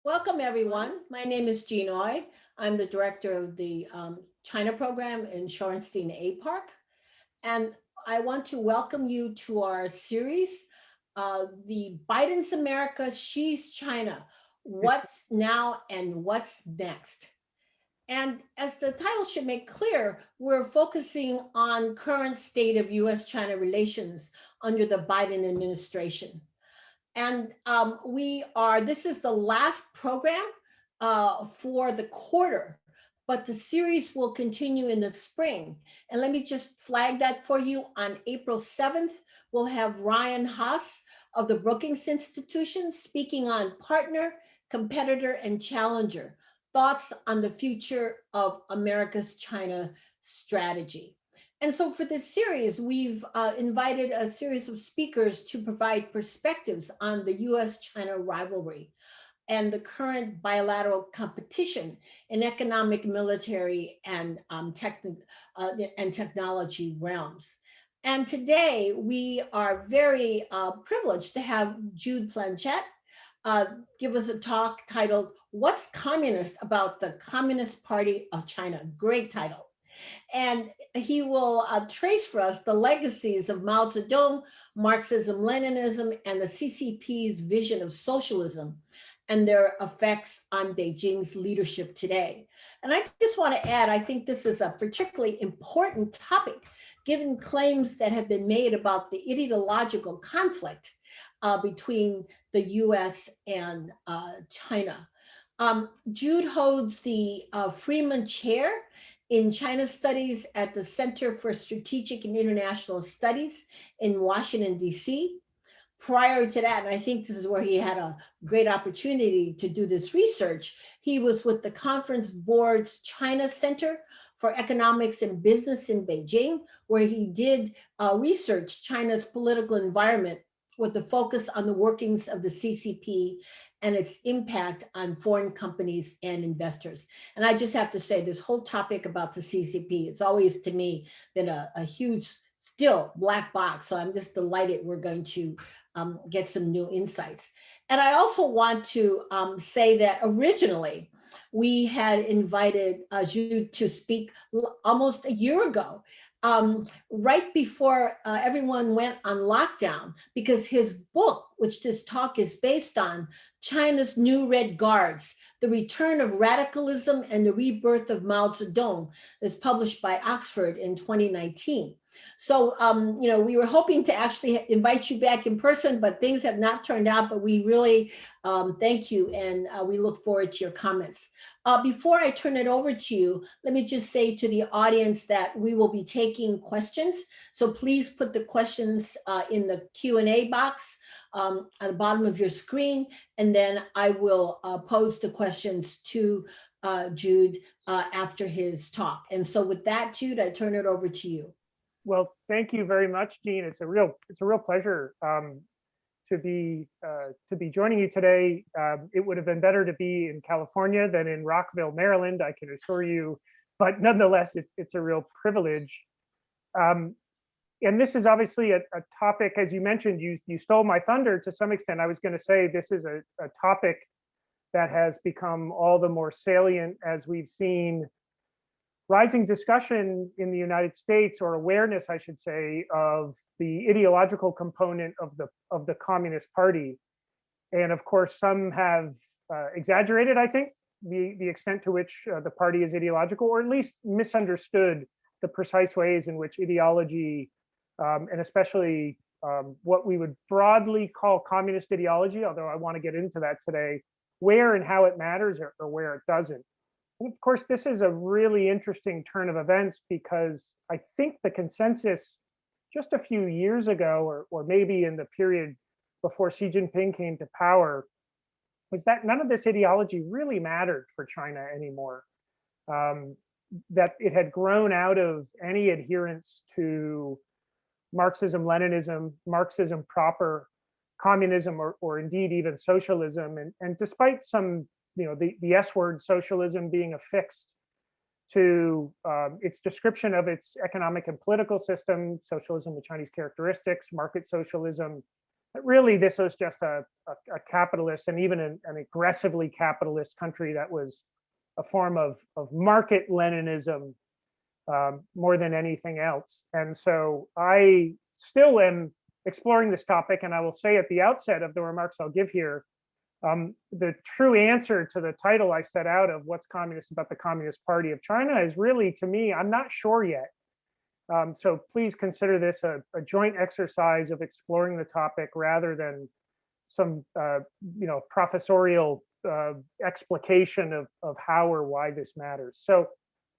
Welcome, everyone. My name is Jean Oy. I'm the director of the China program in Shorenstein A Park. And I want to welcome you to our series, The Biden's America, Xi's China, What's Now and What's Next? And as the title should make clear, we're focusing on current state of US-China relations under the Biden administration. And this is the last program for the quarter, but the series will continue in the spring. And let me just flag that for you. On April 7th, we'll have Ryan Haas of the Brookings Institution speaking on partner, competitor, and challenger, thoughts on the future of America's China strategy. And so for this series, we've invited a series of speakers to provide perspectives on the US-China rivalry and the current bilateral competition in economic, military, and technology realms. And today we are very privileged to have Jude Blanchette give us a talk titled, "What's Communist About the Communist Party of China?" Great title. And he will trace for us the legacies of Mao Zedong, Marxism-Leninism, and the CCP's vision of socialism and their effects on Beijing's leadership today. And I just want to add, I think this is a particularly important topic, given claims that have been made about the ideological conflict between the US and China. Jude holds the Freeman Chair in China Studies at the Center for Strategic and International Studies in Washington, D.C. Prior to that, and I think this is where he had a great opportunity to do this research, he was with the Conference Board's China Center for Economics and Business in Beijing, where he did research China's political environment with the focus on the workings of the CCP and its impact on foreign companies and investors. And I just have to say, this whole topic about the CCP, it's always to me been a huge, still black box. So I'm just delighted we're going to get some new insights. And I also want to say that originally we had invited Jude to speak almost a year ago, right before everyone went on lockdown, because his book, which this talk is based on, China's New Red Guards, The Return of Radicalism and the Rebirth of Mao Zedong, is published by Oxford in 2019. So, we were hoping to actually invite you back in person, but things have not turned out, but we really thank you, and we look forward to your comments. Before I turn it over to you, let me just say to the audience that we will be taking questions. So please put the questions in the Q&A box at the bottom of your screen, and then I will pose the questions to Jude after his talk. And so with that, Jude, I turn it over to you. Well, thank you very much, Jean. It's a real pleasure to be joining you today. It would have been better to be in California than in Rockville, Maryland, I can assure you. But nonetheless, it's a real privilege. And this is obviously a topic, as you mentioned, you stole my thunder to some extent. I was going to say this is a topic that has become all the more salient as we've seen rising discussion in the United States, or awareness, I should say, of the ideological component of the Communist Party. And of course, some have exaggerated, I think, the extent to which the party is ideological, or at least misunderstood the precise ways in which ideology, and especially what we would broadly call communist ideology, although I want to get into that today, where and how it matters or where it doesn't. And of course, this is a really interesting turn of events, because I think the consensus just a few years ago, or maybe in the period before Xi Jinping came to power, was that none of this ideology really mattered for China anymore. That it had grown out of any adherence to Marxism-Leninism, Marxism proper, communism, or indeed even socialism. And despite some, the S word, socialism, being affixed to its description of its economic and political system, socialism with Chinese characteristics, market socialism, Really, this was just a capitalist and even an aggressively capitalist country that was a form of market Leninism more than anything else. And so I still am exploring this topic, and I will say at the outset of the remarks I'll give here, the true answer to the title I set out of what's communist about the Communist Party of China is really, to me, I'm not sure yet. So please consider this a joint exercise of exploring the topic rather than some professorial explication of how or why this matters. So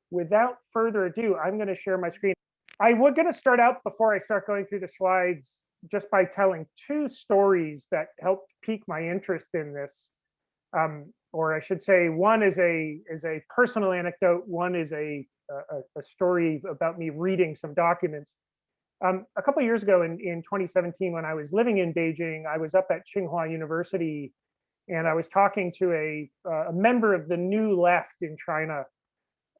without further ado, I'm going to share my screen. I was going to start out before I start going through the slides just by telling two stories that helped pique my interest in this. Or I should say, one is a personal anecdote. One is a story about me reading some documents. A couple of years ago in 2017, when I was living in Beijing, I was up at Tsinghua University, and I was talking to a member of the New Left in China.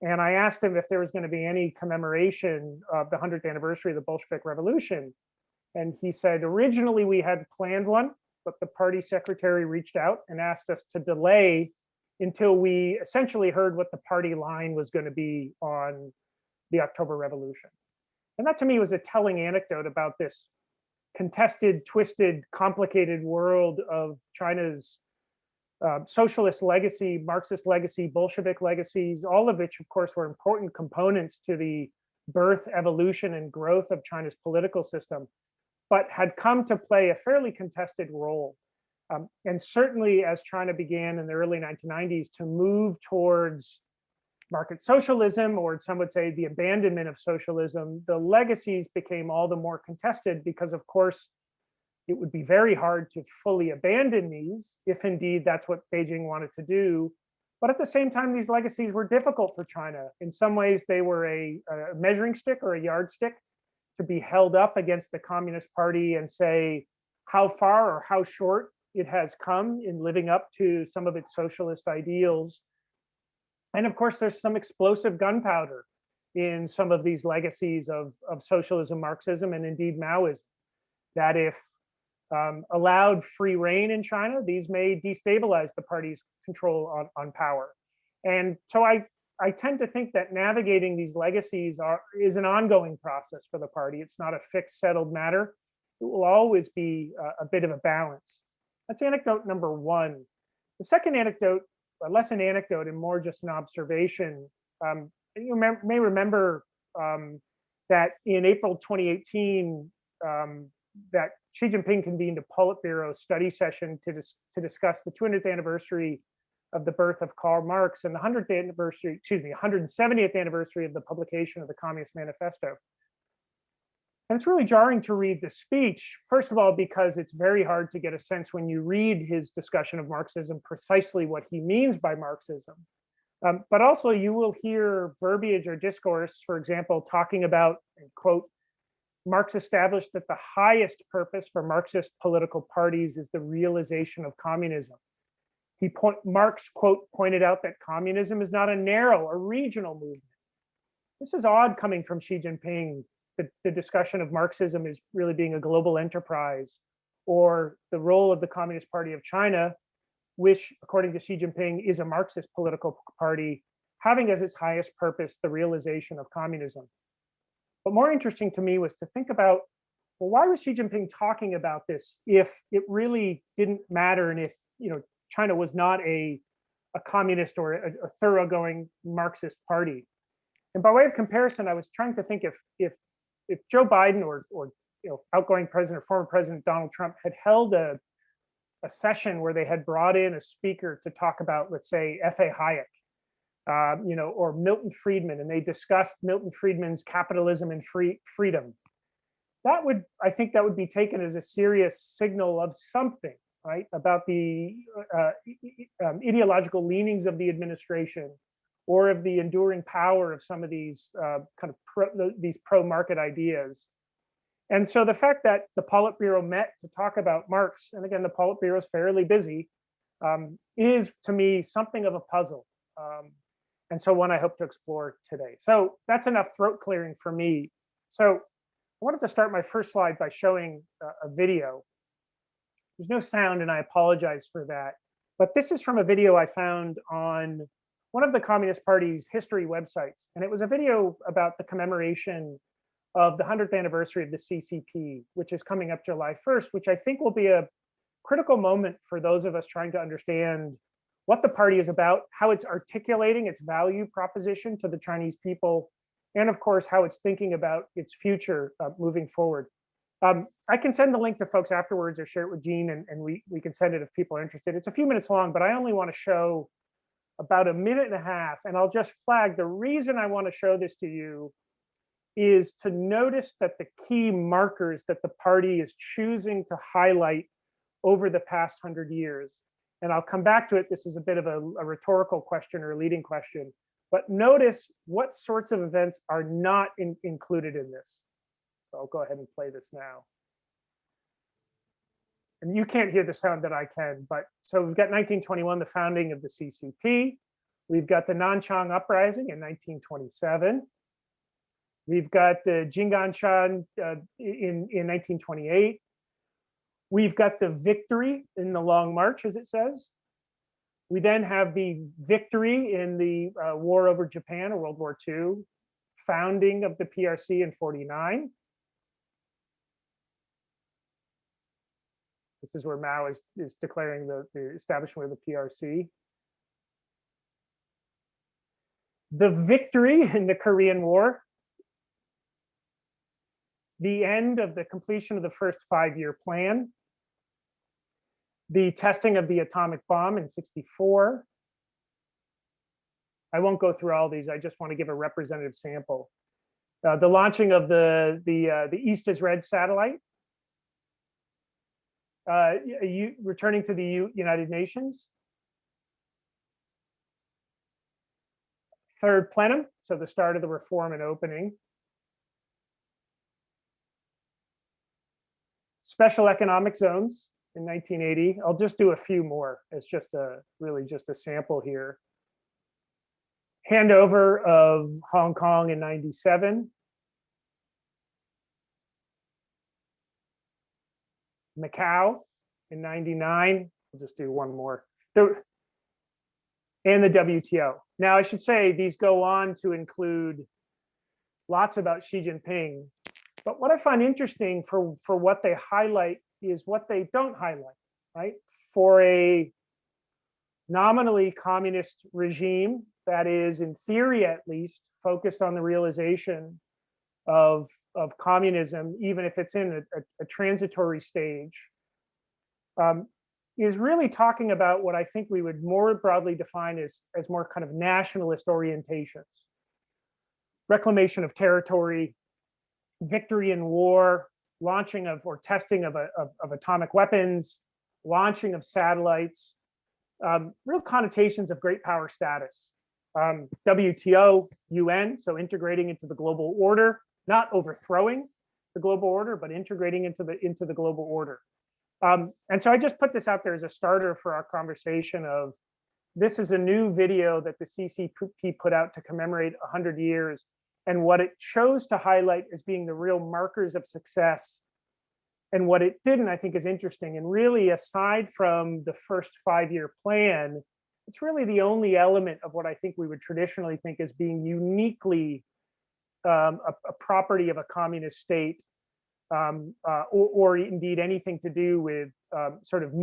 And I asked him if there was going to be any commemoration of the 100th anniversary of the Bolshevik Revolution. And he said, originally we had planned one, but the party secretary reached out and asked us to delay until we essentially heard what the party line was going to be on the October Revolution. And that to me was a telling anecdote about this contested, twisted, complicated world of China's socialist legacy, Marxist legacy, Bolshevik legacies, all of which, of course, were important components to the birth, evolution, and growth of China's political system, but had come to play a fairly contested role. And certainly as China began in the early 1990s to move towards market socialism, or some would say the abandonment of socialism, the legacies became all the more contested because, of course, it would be very hard to fully abandon these, if indeed that's what Beijing wanted to do. But at the same time, these legacies were difficult for China. In some ways, they were a measuring stick or a yardstick to be held up against the Communist Party and say how far or how short it has come in living up to some of its socialist ideals. And of course, there's some explosive gunpowder in some of these legacies of socialism, Marxism, and indeed Maoism, that if allowed free reign in China, these may destabilize the party's control on power. And so I tend to think that navigating these legacies is an ongoing process for the party. It's not a fixed, settled matter. It will always be a bit of a balance. That's anecdote number one. The second anecdote, less an anecdote and more just an observation. You may remember that in April 2018, that Xi Jinping convened a Politburo study session to discuss the 200th anniversary of the birth of Karl Marx and the 170th anniversary of the publication of the Communist Manifesto. And it's really jarring to read the speech, first of all, because it's very hard to get a sense when you read his discussion of Marxism precisely what he means by Marxism. But also you will hear verbiage or discourse, for example, talking about, quote, Marx established that the highest purpose for Marxist political parties is the realization of communism. Marx, quote, pointed out that communism is not a narrow or regional movement. This is odd coming from Xi Jinping. The discussion of Marxism is really being a global enterprise, or the role of the Communist Party of China, which, according to Xi Jinping, is a Marxist political party, having as its highest purpose the realization of communism. But more interesting to me was to think about, well, why was Xi Jinping talking about this if it really didn't matter, and if China was not a communist or a thoroughgoing Marxist party? And by way of comparison, I was trying to think if Joe Biden or outgoing president or former President Donald Trump had held a session where they had brought in a speaker to talk about, let's say, F.A. Hayek, or Milton Friedman, and they discussed Milton Friedman's Capitalism and Freedom. I think that would be taken as a serious signal of something, right, about the ideological leanings of the administration, or of the enduring power of some of these these pro-market ideas. And so the fact that the Politburo met to talk about Marx, and again, the Politburo is fairly busy, is to me something of a puzzle. And so one I hope to explore today. So that's enough throat clearing for me. So I wanted to start my first slide by showing a video. There's no sound, and I apologize for that. But this is from a video I found on one of the Communist Party's history websites. And it was a video about the commemoration of the 100th anniversary of the CCP, which is coming up July 1st, which I think will be a critical moment for those of us trying to understand what the party is about, how it's articulating its value proposition to the Chinese people, and of course, how it's thinking about its future moving forward. I can send the link to folks afterwards or share it with Jean, and we can send it if people are interested. It's a few minutes long, but I only want to show about a minute and a half, and I'll just flag the reason I want to show this to you is to notice that the key markers that the party is choosing to highlight over the past 100 years. And I'll come back to it. This is a bit of a rhetorical question or a leading question, but notice what sorts of events are not included in this. So I'll go ahead and play this now. And you can't hear the sound that I can, but so we've got 1921, the founding of the CCP. We've got the Nanchang Uprising in 1927. We've got the Jinganshan in 1928. We've got the victory in the Long March, as it says. We then have the victory in the war over Japan, or World War II, founding of the PRC in 49. This is where Mao is declaring the establishment of the PRC. The victory in the Korean War. The end of the completion of the first 5-year plan. The testing of the atomic bomb in 64. I won't go through all these. I just want to give a representative sample. The launching of the East is Red satellite. Returning to the United Nations. Third plenum, so the start of the reform and opening. Special economic zones in 1980. I'll just do a few more. It's just really just a sample here. Handover of Hong Kong in 97. Macau in 99. I'll just do one more. And the WTO. Now, I should say these go on to include lots about Xi Jinping. But what I find interesting for what they highlight is what they don't highlight, right? For a nominally communist regime that is, in theory at least, focused on the realization of communism, even if it's in a transitory stage, is really talking about what I think we would more broadly define as more kind of nationalist orientations. Reclamation of territory, victory in war, launching of or testing of atomic weapons, launching of satellites, real connotations of great power status. WTO, UN, so integrating into the global order, not overthrowing the global order, but integrating into the global order. And so I just put this out there as a starter for our conversation of, this is a new video that the CCP put out to commemorate 100 years, and what it chose to highlight as being the real markers of success. And what it didn't, I think, is interesting. And really, aside from the first 5-year plan, it's really the only element of what I think we would traditionally think as being uniquely a property of a communist state, or indeed anything to do with sort of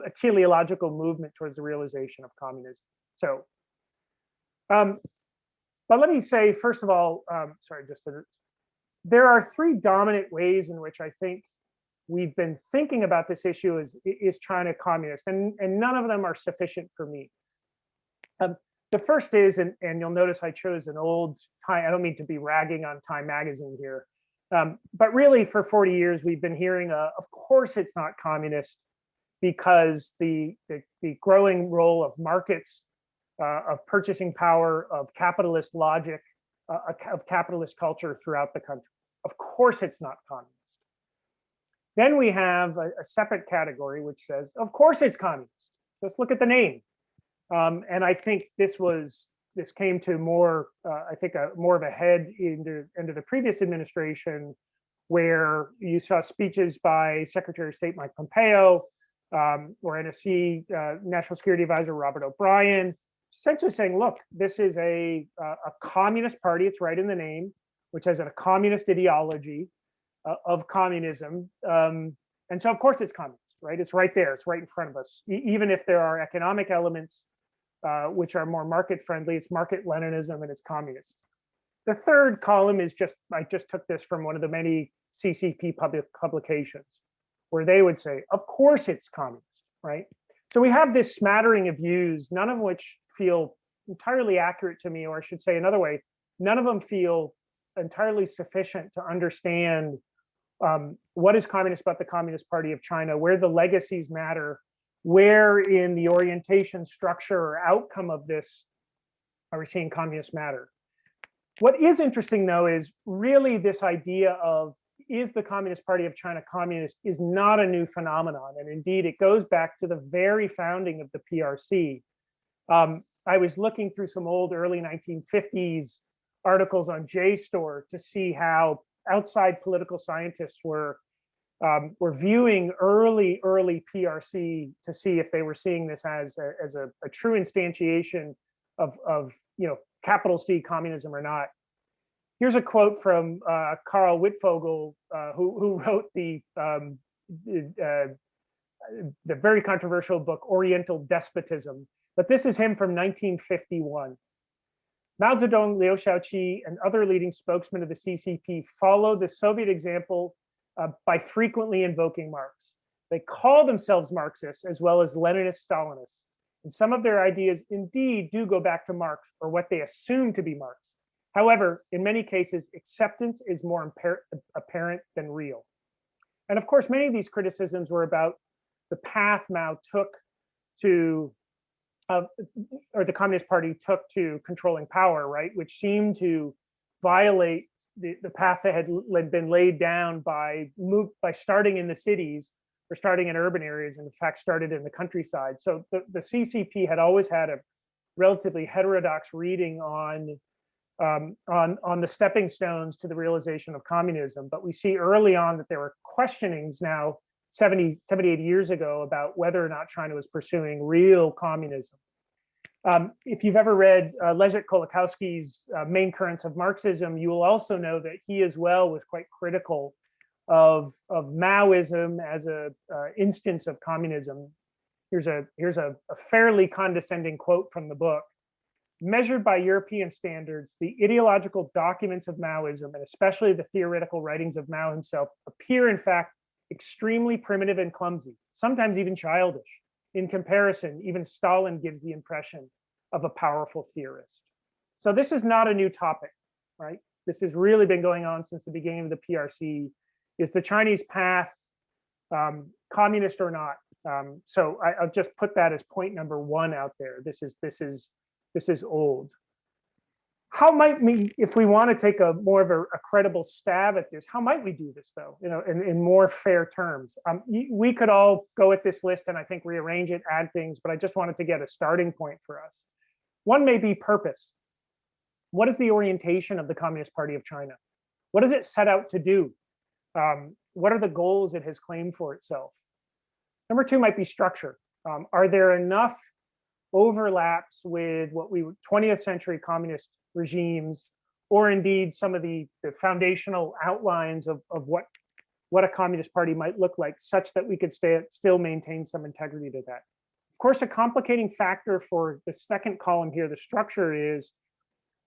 a teleological movement towards the realization of communism. So, but let me say, first of all, there are 3 dominant ways in which I think we've been thinking about this issue is China communist, and none of them are sufficient for me. The first is, and you'll notice I chose an old Time, I don't mean to be ragging on Time magazine here, but really for 40 years, we've been hearing, of course it's not communist, because the growing role of markets, of purchasing power, of capitalist logic, of capitalist culture throughout the country. Of course it's not communist. Then we have a separate category which says, of course it's communist. Just look at the name. And I think this came to more, I think, more of a head into the previous administration, where you saw speeches by Secretary of State Mike Pompeo, or NSC National Security Advisor Robert O'Brien, essentially saying, look, this is a communist party, it's right in the name, which has a communist ideology of communism. And so, of course, it's communist, right? It's right there, it's right in front of us. Even if there are economic elements which are more market friendly, it's market Leninism and it's communist. The third column is I just took this from one of the many CCP publications, where they would say, of course it's communist, right? So we have this smattering of views, none of which feel entirely accurate to me, or I should say another way, none of them feel entirely sufficient to understand what is communist about the Communist Party of China, where the legacies matter, where in the orientation, structure, or outcome of this are we seeing communists matter. What is interesting, though, is really this idea of, is the Communist Party of China communist, is not a new phenomenon. And indeed, it goes back to the very founding of the PRC. I was looking through some old early 1950s articles on JSTOR to see how outside political scientists were viewing early PRC to see if they were seeing this as a true instantiation of capital C communism or not. Here's a quote from Karl Wittfogel, who wrote the very controversial book Oriental Despotism. But this is him from 1951. Mao Zedong, Liu Shaoqi, and other leading spokesmen of the CCP followed the Soviet example by frequently invoking Marx. They call themselves Marxists as well as Leninist Stalinists. And some of their ideas indeed do go back to Marx, or what they assume to be Marx. However, in many cases, acceptance is more apparent than real. And of course, many of these criticisms were about the path Mao took to, or the Communist Party took to controlling power, right? Which seemed to violate the path that had been laid down by starting in the cities, or starting in urban areas, and in fact started in the countryside. So the CCP had always had a relatively heterodox reading on the stepping stones to the realization of communism. But we see early on that there were questionings now 70, 80 years ago about whether or not China was pursuing real communism. If you've ever read Leszek Kolakowski's Main Currents of Marxism, you will also know that he as well was quite critical of Maoism as a instance of communism. Here's a fairly condescending quote from the book. Measured by European standards, the ideological documents of Maoism, and especially the theoretical writings of Mao himself, appear in fact extremely primitive and clumsy, sometimes even childish. In comparison, even Stalin gives the impression of a powerful theorist. So this is not a new topic, right? This has really been going on since the beginning of the PRC. Is the Chinese path communist or not? So I'll just put that as point number one out there. This is old. How might we, if we want to take a more of a credible stab at this, how might we do this though, in more fair terms? We could all go at this list and I think rearrange it, add things, but I just wanted to get a starting point for us. One may be purpose. What is the orientation of the Communist Party of China? What does it set out to do? What are the goals it has claimed for itself? Number two might be structure. Are there enough overlaps with what 20th century communist regimes, or indeed some of the foundational outlines of what a communist party might look like, such that we could still maintain some integrity to that. Of course, a complicating factor for the second column here, the structure, is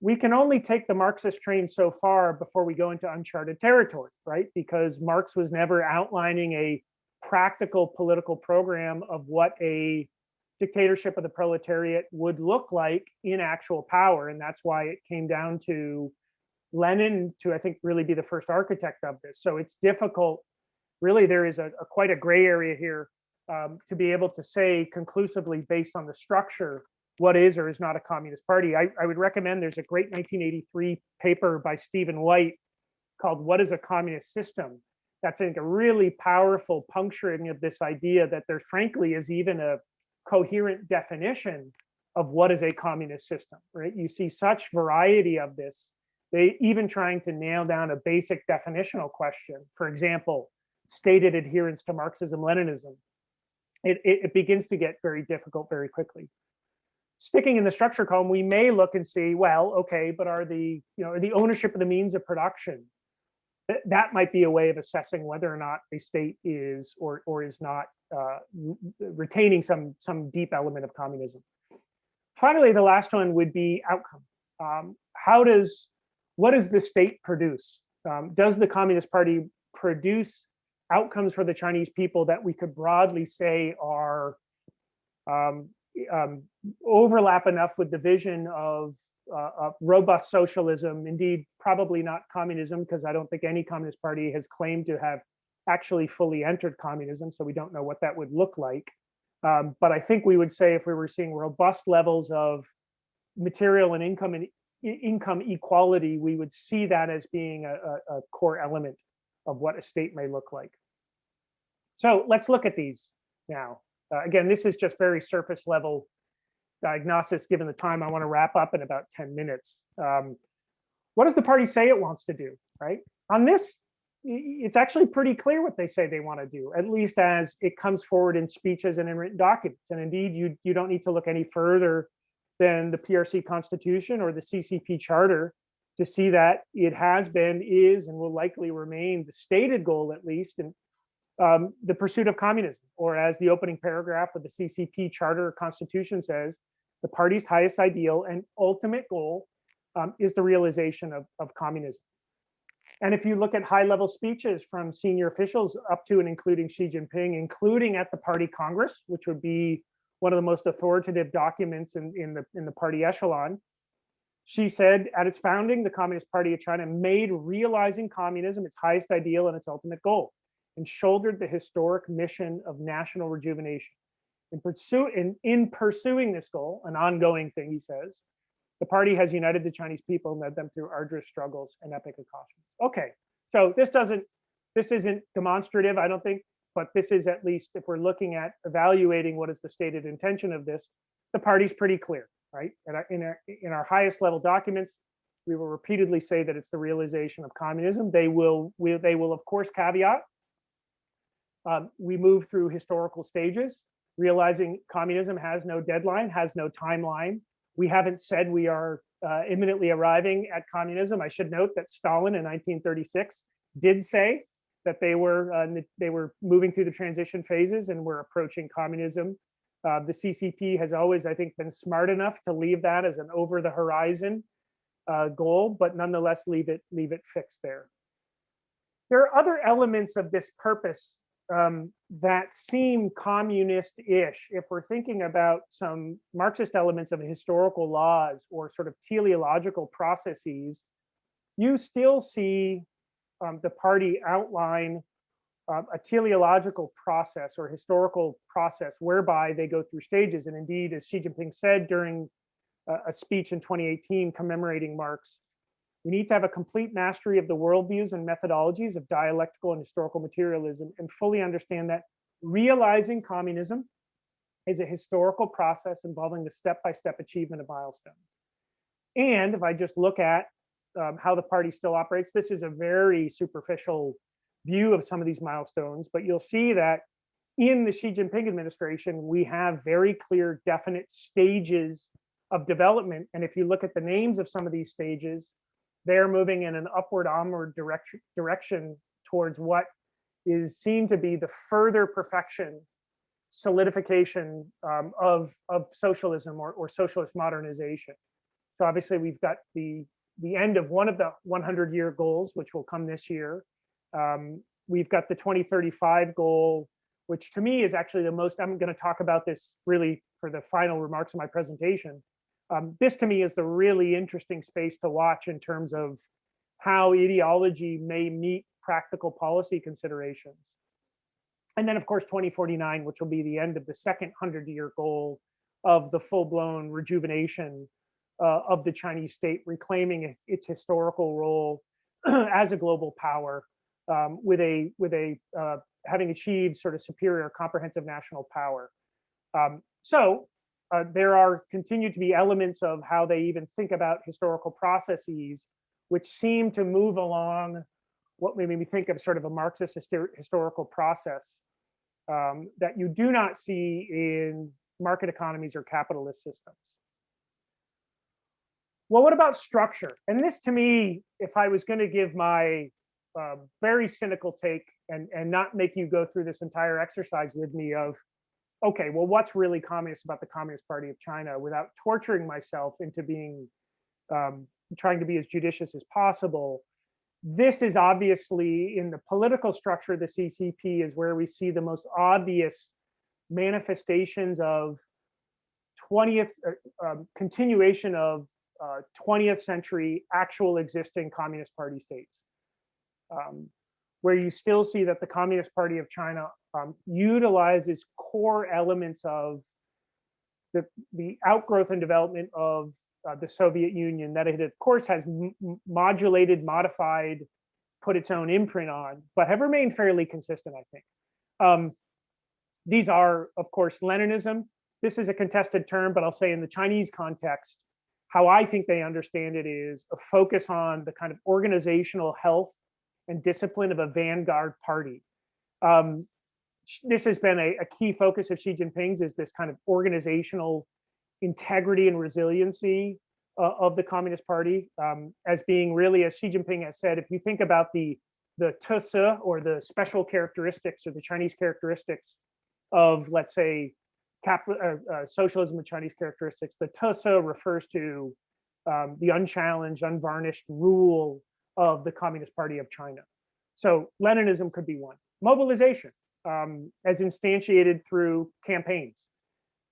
we can only take the Marxist train so far before we go into uncharted territory, right? Because Marx was never outlining a practical political program of what a dictatorship of the proletariat would look like in actual power. And that's why it came down to Lenin to, I think, really be the first architect of this. So it's difficult. Really, there is quite a gray area here to be able to say conclusively, based on the structure, what is or is not a communist party. I would recommend, there's a great 1983 paper by Stephen White called What is a Communist System? That's, I think, a really powerful puncturing of this idea that there frankly is even a coherent definition of what is a communist system, right? You see such variety of this, they even trying to nail down a basic definitional question. For example, stated adherence to Marxism-Leninism. it begins to get very difficult very quickly. Sticking in the structure column, we may look and see, well, okay, but are the ownership of the means of production, that might be a way of assessing whether or not a state is or is not retaining some deep element of communism. Finally, the last one would be outcome. What does the state produce? Does the Communist Party produce outcomes for the Chinese people that we could broadly say are overlap enough with the vision of robust socialism? Indeed, probably not communism, because I don't think any Communist Party has claimed to have actually fully entered communism, so we don't know what that would look like. But I think we would say if we were seeing robust levels of material and income equality, we would see that as being a core element of what a state may look like. So let's look at these now. Again, this is just very surface level diagnosis. Given the time, I want to wrap up in about 10 minutes. What does the party say it wants to do, right? On this, it's actually pretty clear what they say they want to do, at least as it comes forward in speeches and in written documents. And indeed, you don't need to look any further than the PRC Constitution or the CCP Charter to see that it has been, is, and will likely remain the stated goal, at least, in the pursuit of communism, or as the opening paragraph of the CCP Charter or Constitution says, the party's highest ideal and ultimate goal is the realization of communism. And if you look at high-level speeches from senior officials up to and including Xi Jinping, including at the party Congress, which would be one of the most authoritative documents in the party echelon, she said, at its founding, the Communist Party of China made realizing communism its highest ideal and its ultimate goal, and shouldered the historic mission of national rejuvenation. In pursuing this goal, an ongoing thing, he says, the party has united the Chinese people and led them through arduous struggles and epic accomplishments. Okay, so this isn't demonstrative, I don't think, but this is, at least if we're looking at evaluating what is the stated intention of this, the party's pretty clear, right? In our highest level documents, we will repeatedly say that it's the realization of communism. They will of course caveat. We move through historical stages, realizing communism has no deadline, has no timeline. We haven't said we are imminently arriving at communism. I should note that Stalin in 1936 did say that they were moving through the transition phases and were approaching communism. The CCP has always, I think, been smart enough to leave that as an over the horizon goal, but nonetheless leave it fixed there. There are other elements of this purpose that seem communist-ish. If we're thinking about some Marxist elements of historical laws or sort of teleological processes, you still see the party outline a teleological process or historical process whereby they go through stages. And indeed, as Xi Jinping said during a speech in 2018 commemorating Marx, we need to have a complete mastery of the worldviews and methodologies of dialectical and historical materialism and fully understand that realizing communism is a historical process involving the step-by-step achievement of milestones. And if I just look at how the party still operates, this is a very superficial view of some of these milestones, but you'll see that in the Xi Jinping administration, we have very clear, definite stages of development. And if you look at the names of some of these stages, they're moving in an onward direction towards what is seen to be the further perfection, solidification of socialism or socialist modernization. So obviously we've got the end of one of the 100-year goals, which will come this year. We've got the 2035 goal, which to me is actually the most, I'm going to talk about this really for the final remarks of my presentation. This to me is the really interesting space to watch in terms of how ideology may meet practical policy considerations. And then of course, 2049, which will be the end of the second 100-year goal of the full-blown rejuvenation of the Chinese state, reclaiming its historical role as a global power, with having achieved sort of superior comprehensive national power. There are continue to be elements of how they even think about historical processes, which seem to move along what made me think of sort of a Marxist historical process. that you do not see in market economies or capitalist systems. Well, what about structure? And this, to me, if I was going to give my very cynical take and not make you go through this entire exercise with me of, okay, well, what's really communist about the Communist Party of China, without torturing myself into being trying to be as judicious as possible. This is obviously, in the political structure of the CCP, is where we see the most obvious manifestations of 20th continuation of 20th century actual existing Communist Party states, where you still see that the Communist Party of China utilizes core elements of the outgrowth and development of the Soviet Union that it, of course, has modulated, modified, put its own imprint on, but have remained fairly consistent, I think. These are, of course, Leninism. This is a contested term, but I'll say in the Chinese context, how I think they understand it is a focus on the kind of organizational health and discipline of a vanguard party. This has been a key focus of Xi Jinping's, is this kind of organizational integrity and resiliency of the Communist Party, as being really, as Xi Jinping has said, if you think about the tese, or the special characteristics or the Chinese characteristics of, let's say, socialism with Chinese characteristics, the tese refers to the unchallenged, unvarnished rule of the Communist Party of China. So Leninism could be one. Mobilization, as instantiated through campaigns.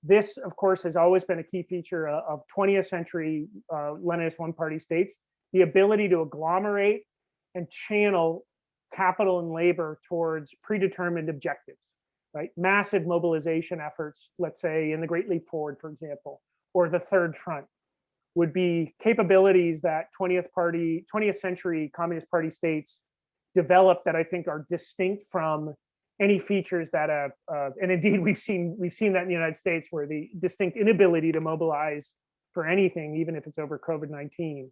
This, of course, has always been a key feature of 20th century Leninist one-party states, the ability to agglomerate and channel capital and labor towards predetermined objectives, right? Massive mobilization efforts, let's say in the Great Leap Forward, for example, or the Third Front, would be capabilities that 20th century Communist Party states developed that I think are distinct from any features that and indeed we've seen that in the United States, where the distinct inability to mobilize for anything, even if it's over COVID-19.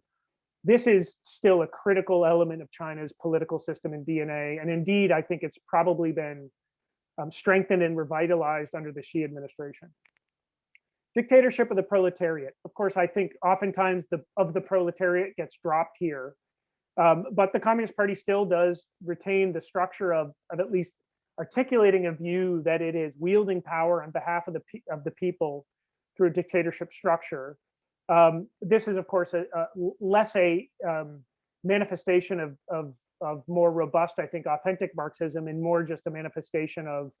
This is still a critical element of China's political system and DNA, and indeed I think it's probably been strengthened and revitalized under the Xi administration. Dictatorship of the proletariat. Of course, I think oftentimes the proletariat gets dropped here, but the Communist Party still does retain the structure of at least articulating a view that it is wielding power on behalf of the people through a dictatorship structure. This is, of course, less a manifestation of more robust, I think, authentic Marxism, and more just a manifestation of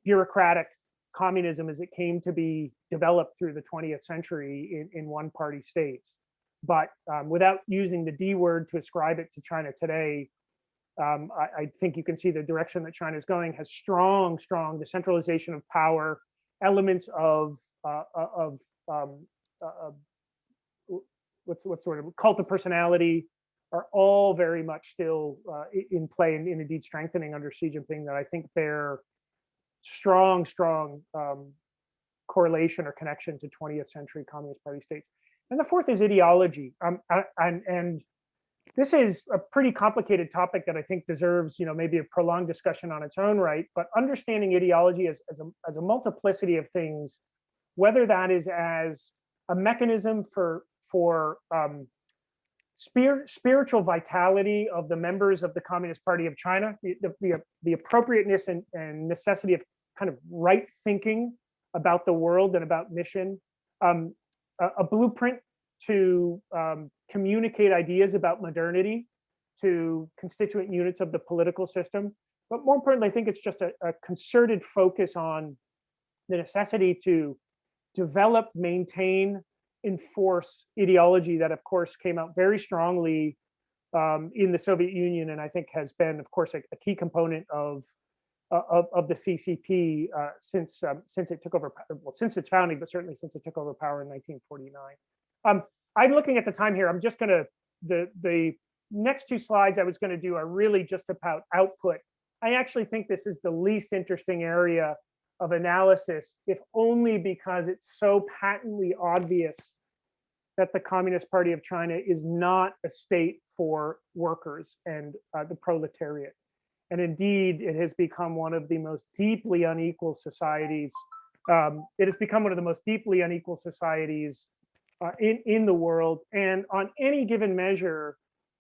bureaucratic communism as it came to be developed through the 20th century in one-party states. But without using the D word to ascribe it to China today, I think you can see the direction that China is going has strong decentralization of power, elements of what's sort of cult of personality are all very much still in play, and indeed strengthening under Xi Jinping, that I think bear strong correlation or connection to 20th century Communist Party states. And the fourth is ideology. And this is a pretty complicated topic that I think deserves, maybe a prolonged discussion on its own right. But understanding ideology as a multiplicity of things, whether that is as a mechanism for spiritual vitality of the members of the Communist Party of China, the appropriateness and necessity of kind of right thinking about the world and about mission, a blueprint to communicate ideas about modernity to constituent units of the political system. But more importantly, I think it's just a concerted focus on the necessity to develop, maintain, enforce ideology that, of course, came out very strongly in the Soviet Union, and I think has been, of course, a key component of the CCP since it took over, well, since its founding, but certainly since it took over power in 1949. I'm looking at the time here. I'm just going to, the next two slides I was going to do are really just about output. I actually think this is the least interesting area of analysis, if only because it's so patently obvious that the Communist Party of China is not a state for workers and the proletariat. And indeed, it has become one of the most deeply unequal societies. It has become one of the most deeply unequal societies in the world. And on any given measure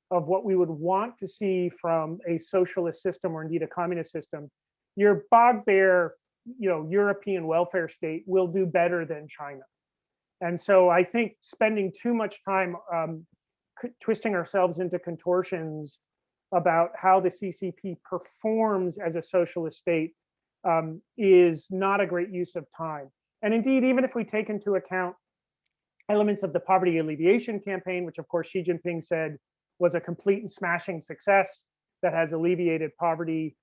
of what we would want to see from a socialist system or indeed a communist system, your bogbear, European welfare state will do better than China. And so I think spending too much time twisting ourselves into contortions about how the CCP performs as a socialist state is not a great use of time. And indeed, even if we take into account elements of the poverty alleviation campaign, which of course Xi Jinping said was a complete and smashing success that has alleviated poverty,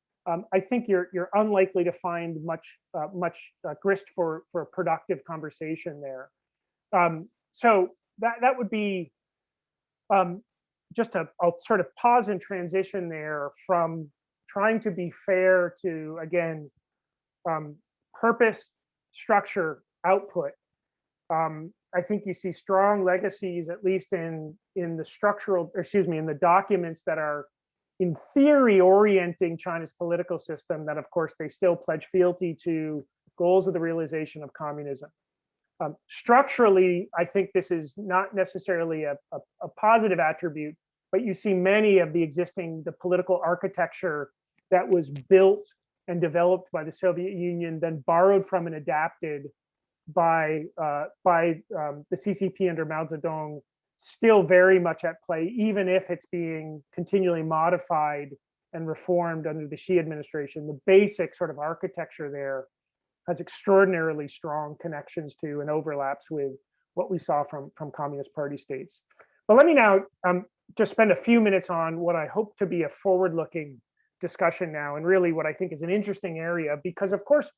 I think you're unlikely to find much grist for productive conversation there. So that would be I'll sort of pause and transition there from trying to be fair to, again, purpose, structure, output. I think you see strong legacies, at least in the structural, in the documents that are in theory orienting China's political system, that of course they still pledge fealty to goals of the realization of communism. Structurally, I think this is not necessarily a positive attribute, but you see many of the political architecture that was built and developed by the Soviet Union, then borrowed from and adapted by the CCP under Mao Zedong, still very much at play, even if it's being continually modified and reformed under the Xi administration. The basic sort of architecture there has extraordinarily strong connections to and overlaps with what we saw from Communist Party states. But let me now just spend a few minutes on what I hope to be a forward-looking discussion now, and really what I think is an interesting area, because of course,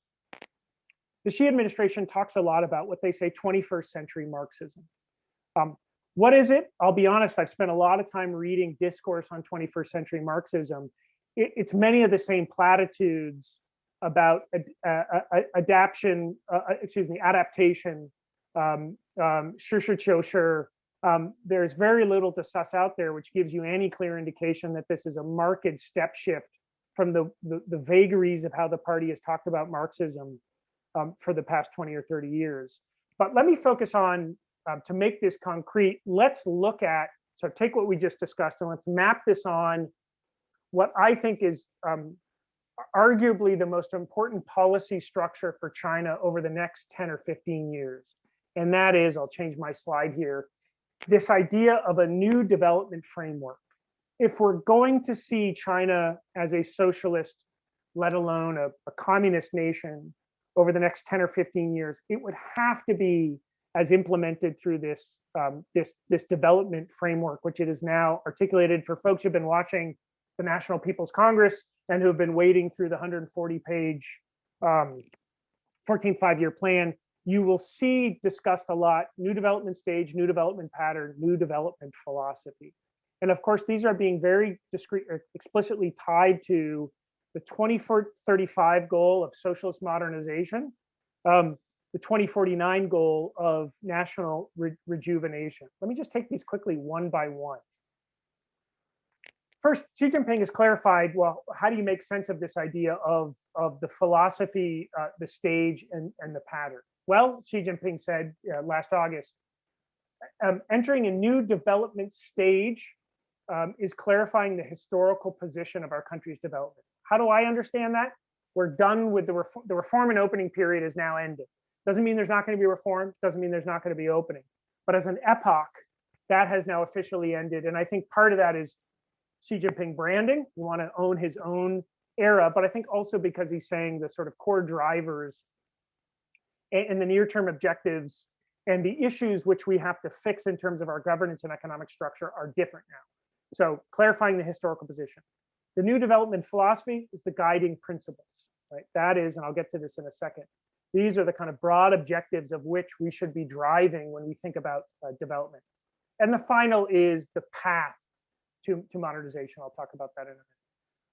the Xi administration talks a lot about what they say 21st century Marxism. What is it? I'll be honest, I've spent a lot of time reading discourse on 21st century Marxism. It's many of the same platitudes about adaptation, there's very little to suss out there, which gives you any clear indication that this is a marked step shift from the vagaries of how the party has talked about Marxism for the past 20 or 30 years. But let me focus on, to make this concrete, let's look at, so take what we just discussed and let's map this on what I think is arguably the most important policy structure for China over the next 10 or 15 years. And that is, I'll change my slide here, this idea of a new development framework. If we're going to see China as a socialist, let alone a communist nation over the next 10 or 15 years, it would have to be as implemented through this development framework, which it is now articulated. For folks who've been watching the National People's Congress and who've been wading through the 140-page 14th five-year plan, you will see discussed a lot: new development stage, new development pattern, new development philosophy. And of course, these are being very discrete, explicitly tied to the 2035 goal of socialist modernization, the 2049 goal of national rejuvenation. Let me just take these quickly one by one. First, Xi Jinping has clarified, well, how do you make sense of this idea of the philosophy, the stage, and the pattern? Well, Xi Jinping said last August, entering a new development stage is clarifying the historical position of our country's development. How do I understand that? We're done with the reform and opening period is now ended. Doesn't mean there's not going to be reform, doesn't mean there's not going to be opening. But as an epoch, that has now officially ended. And I think part of that is Xi Jinping branding. We want to own his own era, but I think also because he's saying the sort of core drivers and the near-term objectives and the issues which we have to fix in terms of our governance and economic structure are different now. So clarifying the historical position. The new development philosophy is the guiding principles, right? That is, and I'll get to this in a second, these are the kind of broad objectives of which we should be driving when we think about development. And the final is the path to modernization. I'll talk about that in a minute.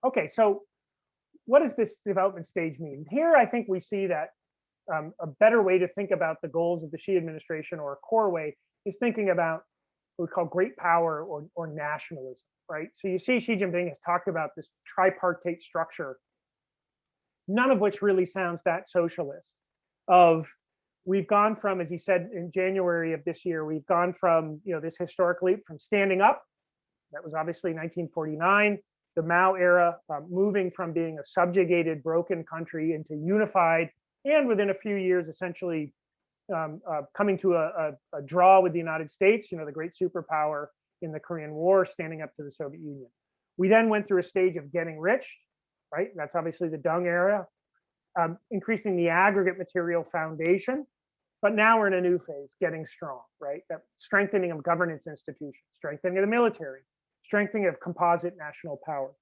Okay, so what does this development stage mean? Here, I think we see that a better way to think about the goals of the Xi administration, or a core way, is thinking about what we call great power or nationalism. right? So you see Xi Jinping has talked about this tripartite structure, none of which really sounds that socialist. Of we've gone from, as he said in January of this year, we've gone from this historic leap from standing up, that was obviously 1949, the Mao era, moving from being a subjugated, broken country into unified, and within a few years, essentially coming to a draw with the United States, the great superpower in the Korean War, standing up to the Soviet Union. We then went through a stage of getting rich, right? That's obviously the Deng era, increasing the aggregate material foundation. But now we're in a new phase, getting strong, right? That strengthening of governance institutions, strengthening of the military, strengthening of composite national power.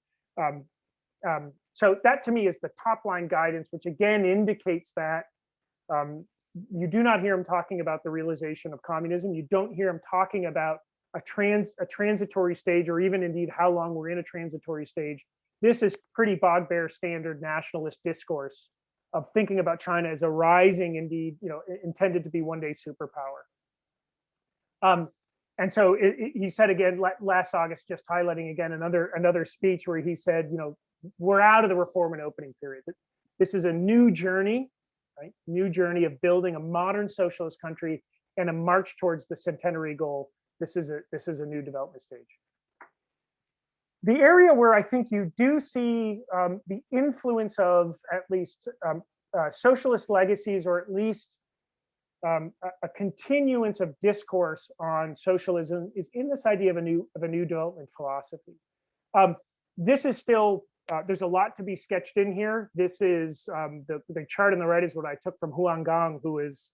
So that to me is the top line guidance, which again indicates that you do not hear him talking about the realization of communism. You don't hear him talking about a transitory stage, or even indeed how long we're in a transitory stage. This is pretty bogbear standard nationalist discourse of thinking about China as a rising, indeed, intended to be one day superpower. And so he said again last August, just highlighting again another speech where he said, we're out of the reform and opening period. This is a new journey, right? New journey of building a modern socialist country and a march towards the centenary goal. This is a new development stage. The area where I think you do see the influence of at least socialist legacies, or at least a continuance of discourse on socialism, is in this idea of a new development philosophy. This is still there's a lot to be sketched in here. This is the chart on the right is what I took from Huang Gang, who is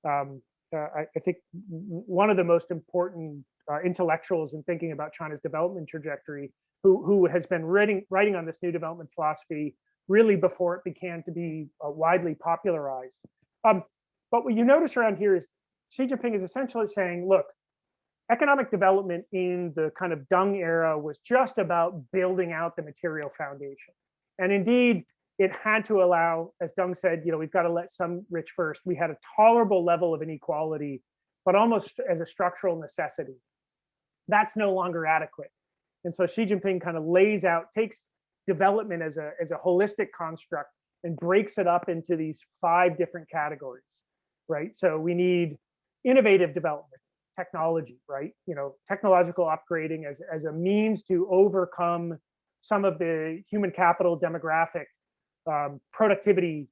I think one of the most important intellectuals in thinking about China's development trajectory, who has been writing on this new development philosophy really before it began to be widely popularized. But what you notice around here is Xi Jinping is essentially saying, look, economic development in the kind of Deng era was just about building out the material foundation. And indeed, it had to allow, as Deng said, we've got to let some rich first. We had a tolerable level of inequality, but almost as a structural necessity. That's no longer adequate. And so Xi Jinping kind of lays out, takes development as a holistic construct and breaks it up into these 5 different categories, right? So we need innovative development, technology, right? Technological upgrading as a means to overcome some of the human capital, demographic, productivity,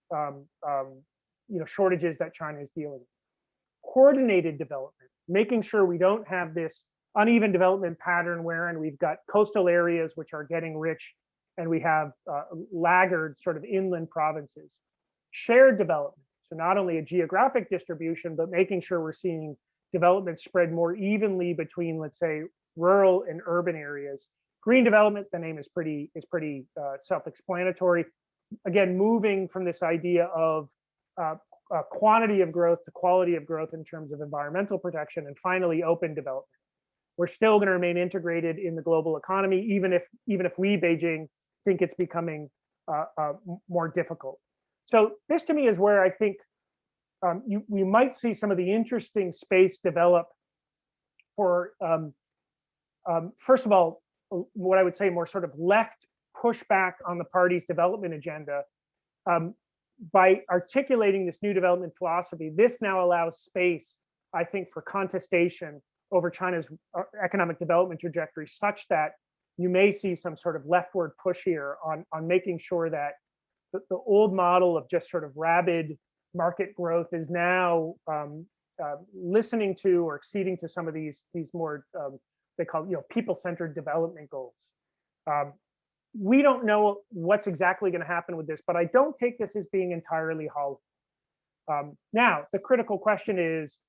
shortages that China is dealing with. Coordinated development, making sure we don't have this uneven development pattern wherein we've got coastal areas which are getting rich and we have laggard sort of inland provinces. Shared development, so not only a geographic distribution, but making sure we're seeing development spread more evenly between, let's say, rural and urban areas. Green development, the name is pretty self-explanatory. Again, moving from this idea of quantity of growth to quality of growth in terms of environmental protection, and finally, open development. We're still going to remain integrated in the global economy, even if we, Beijing, think it's becoming more difficult. So this, to me, is where I think we might see some of the interesting space develop for, first of all, what I would say more sort of left pushback on the party's development agenda. By articulating this new development philosophy, this now allows space, I think, for contestation over China's economic development trajectory, such that you may see some sort of leftward push here on making sure that the old model of just sort of rabid market growth is now listening to or acceding to some of these more they call people-centered development goals. We don't know what's exactly going to happen with this, but I don't take this as being entirely hollow. Now, the critical question is,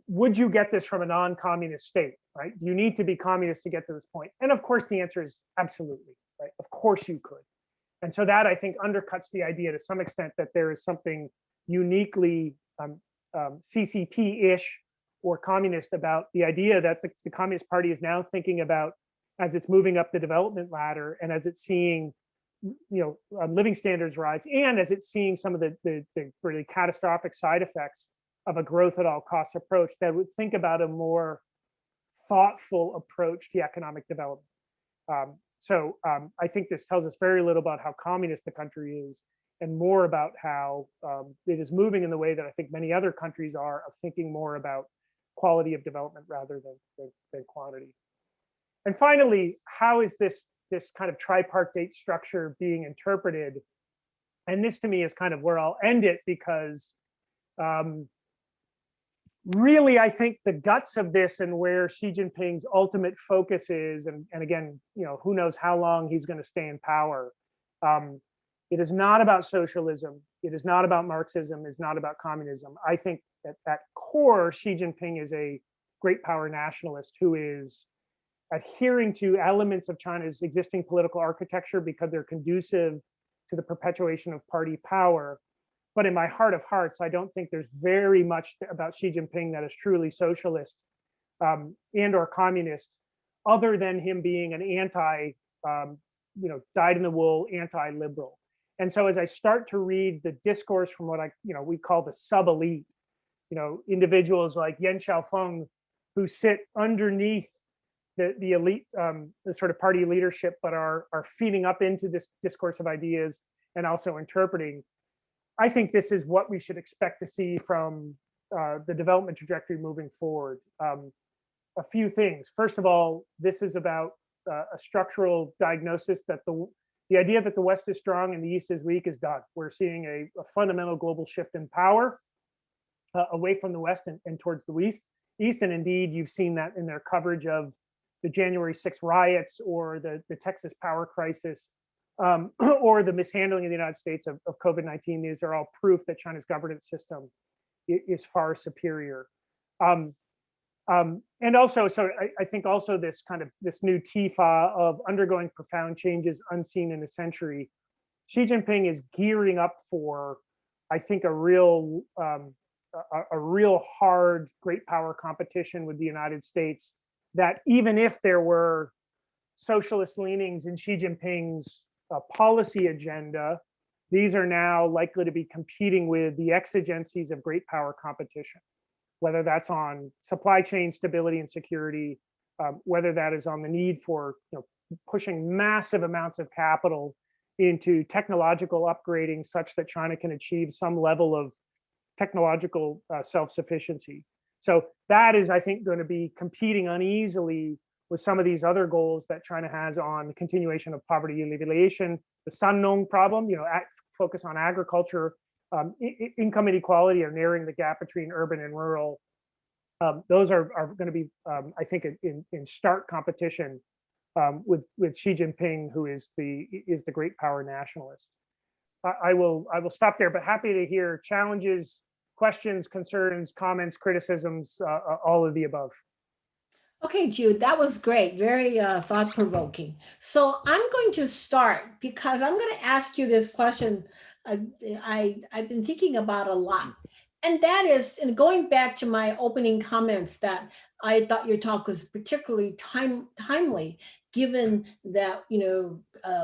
would you get this from a non-communist state, right? Do you need to be communist to get to this point? And of course, the answer is absolutely, right? Of course you could. And so that, I think, undercuts the idea to some extent that there is something uniquely CCP-ish or communist about the idea that the Communist Party is now thinking about as it's moving up the development ladder and as it's seeing living standards rise, and as it's seeing some of the really catastrophic side effects of a growth at all costs approach, that would think about a more thoughtful approach to economic development. I think this tells us very little about how communist the country is, and more about how it is moving in the way that I think many other countries are, of thinking more about quality of development rather than quantity. And finally, how is this kind of tripartite structure being interpreted? And this to me is kind of where I'll end it, because really, I think the guts of this and where Xi Jinping's ultimate focus is, and again, who knows how long he's going to stay in power. It is not about socialism. It is not about Marxism. It's not about communism. I think that at core, Xi Jinping is a great power nationalist who is adhering to elements of China's existing political architecture because they're conducive to the perpetuation of party power. But in my heart of hearts, I don't think there's very much about Xi Jinping that is truly socialist and or communist, other than him being an dyed-in-the-wool anti-liberal. And so as I start to read the discourse from what we call the sub-elite, individuals like Yan Xiaofeng, who sit underneath the elite, the sort of party leadership, but are feeding up into this discourse of ideas and also interpreting. I think this is what we should expect to see from the development trajectory moving forward. A few things. First of all, this is about a structural diagnosis that the idea that the West is strong and the East is weak is done. We're seeing a fundamental global shift in power away from the West and towards the East. And indeed, you've seen that in their coverage of the January 6th riots or the Texas power crisis, or the mishandling in the United States of COVID-19. These are all proof that China's governance system is far superior. And also, so I think also this new TIFA of undergoing profound changes unseen in a century. Xi Jinping is gearing up for, I think, a real hard great power competition with the United States, that even if there were socialist leanings in Xi Jinping's policy agenda, these are now likely to be competing with the exigencies of great power competition, whether that's on supply chain stability and security, whether that is on the need for pushing massive amounts of capital into technological upgrading such that China can achieve some level of technological self-sufficiency. So that is, I think, going to be competing uneasily with some of these other goals that China has on the continuation of poverty alleviation, the Sannong problem, focus on agriculture, income inequality, or narrowing the gap between urban and rural. Those are going to be, I think, in stark competition with Xi Jinping, who is the great power nationalist. I will stop there, but happy to hear challenges, questions, concerns, comments, criticisms, all of the above. Okay, Jude, that was great. Very thought-provoking. So I'm going to start because I'm going to ask you this question I've been thinking about a lot. And that is, and going back to my opening comments, that I thought your talk was particularly timely, given that,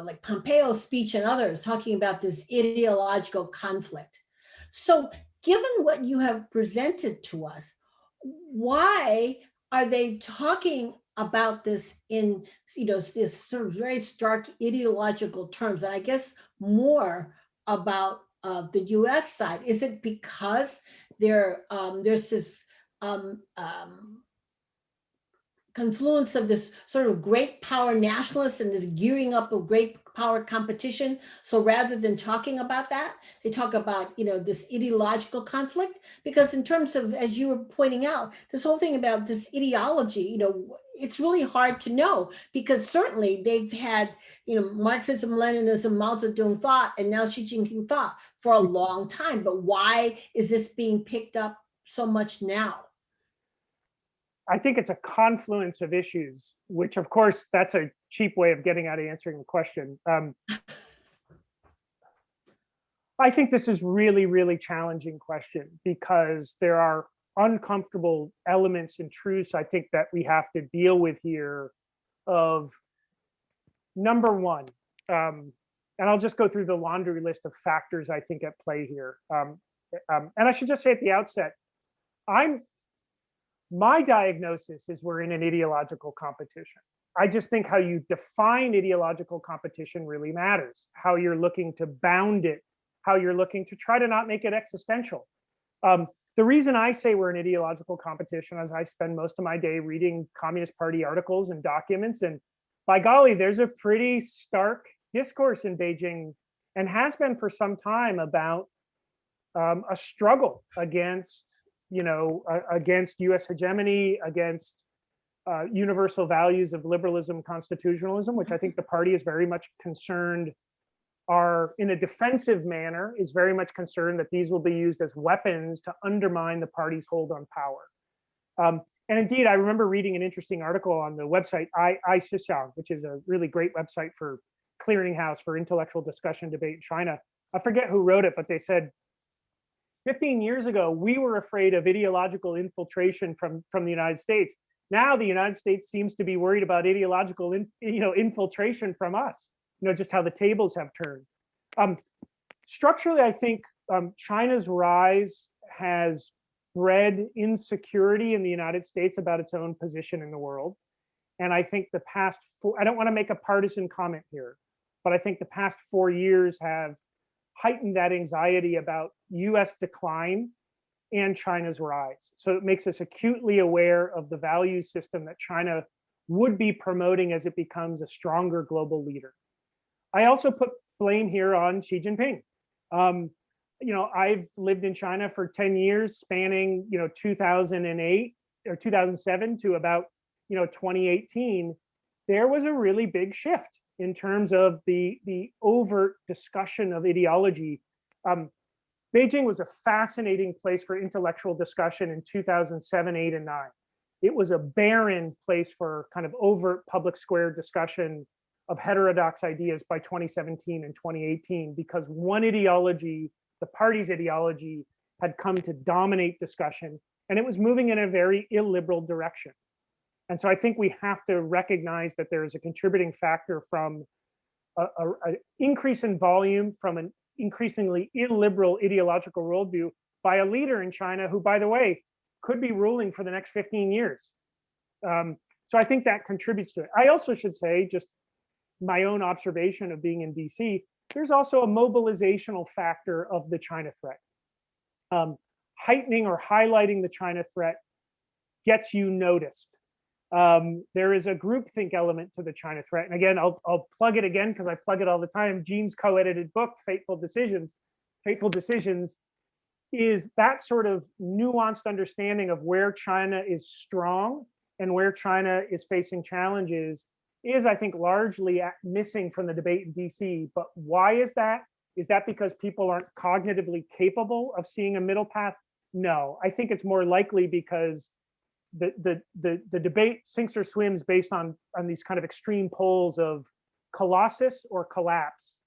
like Pompeo's speech and others talking about this ideological conflict. So given what you have presented to us, why are they talking about this in this sort of very stark ideological terms? And I guess more about the U.S. side. Is it because there's this confluence of this sort of great power nationalists and this gearing up of great power competition? So rather than talking about that, they talk about this ideological conflict? Because in terms of, as you were pointing out, this whole thing about this ideology, it's really hard to know, because certainly they've had Marxism-Leninism, Mao Zedong thought, and now Xi Jinping thought for a long time. But why is this being picked up so much now? I think it's a confluence of issues, which, of course, that's a cheap way of getting out of answering the question. I think this is really, really challenging question, because there are uncomfortable elements and truths, I think, that we have to deal with here. Of number one, and I'll just go through the laundry list of factors I think at play here. And I should just say at the outset, My diagnosis is we're in an ideological competition. I just think how you define ideological competition really matters, how you're looking to bound it, how you're looking to try to not make it existential. The reason I say we're in ideological competition is I spend most of my day reading Communist Party articles and documents, and by golly, there's a pretty stark discourse in Beijing, and has been for some time, about a struggle against, against U.S. hegemony, against universal values of liberalism, constitutionalism, which I think the party is very much concerned are, in a defensive manner, is very much concerned that these will be used as weapons to undermine the party's hold on power. And indeed, I remember reading an interesting article on the website Xishang, which is a really great website for clearinghouse for intellectual discussion debate in China. I forget who wrote it, but they said 15 years ago, we were afraid of ideological infiltration from the United States. Now the United States seems to be worried about ideological infiltration from us, just how the tables have turned. Structurally, I think China's rise has bred insecurity in the United States about its own position in the world. And I think I don't want to make a partisan comment here, but I think the past 4 years have heightened that anxiety about US decline and China's rise. So it makes us acutely aware of the value system that China would be promoting as it becomes a stronger global leader. I also put blame here on Xi Jinping. I've lived in China for 10 years, spanning 2008 or 2007 to about 2018. There was a really big shift in terms of the overt discussion of ideology. Beijing was a fascinating place for intellectual discussion in 2007, 8, and 9. It was a barren place for kind of overt public square discussion of heterodox ideas by 2017 and 2018, because one ideology, the party's ideology, had come to dominate discussion, and it was moving in a very illiberal direction. And so I think we have to recognize that there is a contributing factor from an increase in volume from an increasingly illiberal ideological worldview by a leader in China who, by the way, could be ruling for the next 15 years. So I think that contributes to it. I also should say, just my own observation of being in DC, there's also a mobilizational factor of the China threat. Heightening or highlighting the China threat gets you noticed. There is a groupthink element to the China threat. And again, I'll plug it again because I plug it all the time. Gene's co-edited book, Fateful Decisions, is that sort of nuanced understanding of where China is strong and where China is facing challenges is, I think, largely missing from the debate in DC. But why is that? Is that because people aren't cognitively capable of seeing a middle path? No, I think it's more likely because the debate sinks or swims based on these kind of extreme poles of colossus or collapse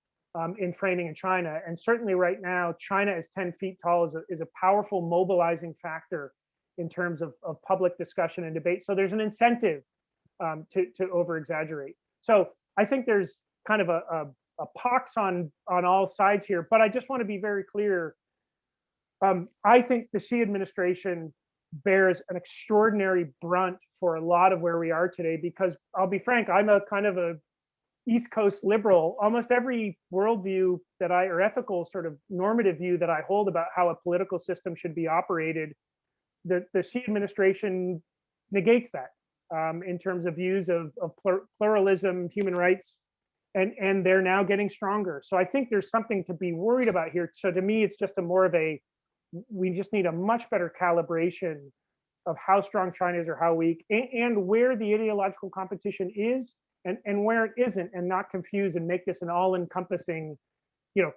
in framing in China. And certainly right now, China is 10 feet tall is a powerful mobilizing factor in terms of public discussion and debate. So there's an incentive to over exaggerate. So I think there's kind of a pox on all sides here, but I just want to be very clear. I think the Xi administration bears an extraordinary brunt for a lot of where we are today, because I'll be frank, I'm a kind of a East Coast liberal. Almost every worldview or ethical sort of normative view that I hold about how a political system should be operated, the Xi administration negates that in terms of views of pluralism, human rights, and they're now getting stronger. So I think there's something to be worried about here. So to me, it's just we just need a much better calibration of how strong China is or how weak, and where the ideological competition is and where it isn't, and not confuse and make this an all-encompassing,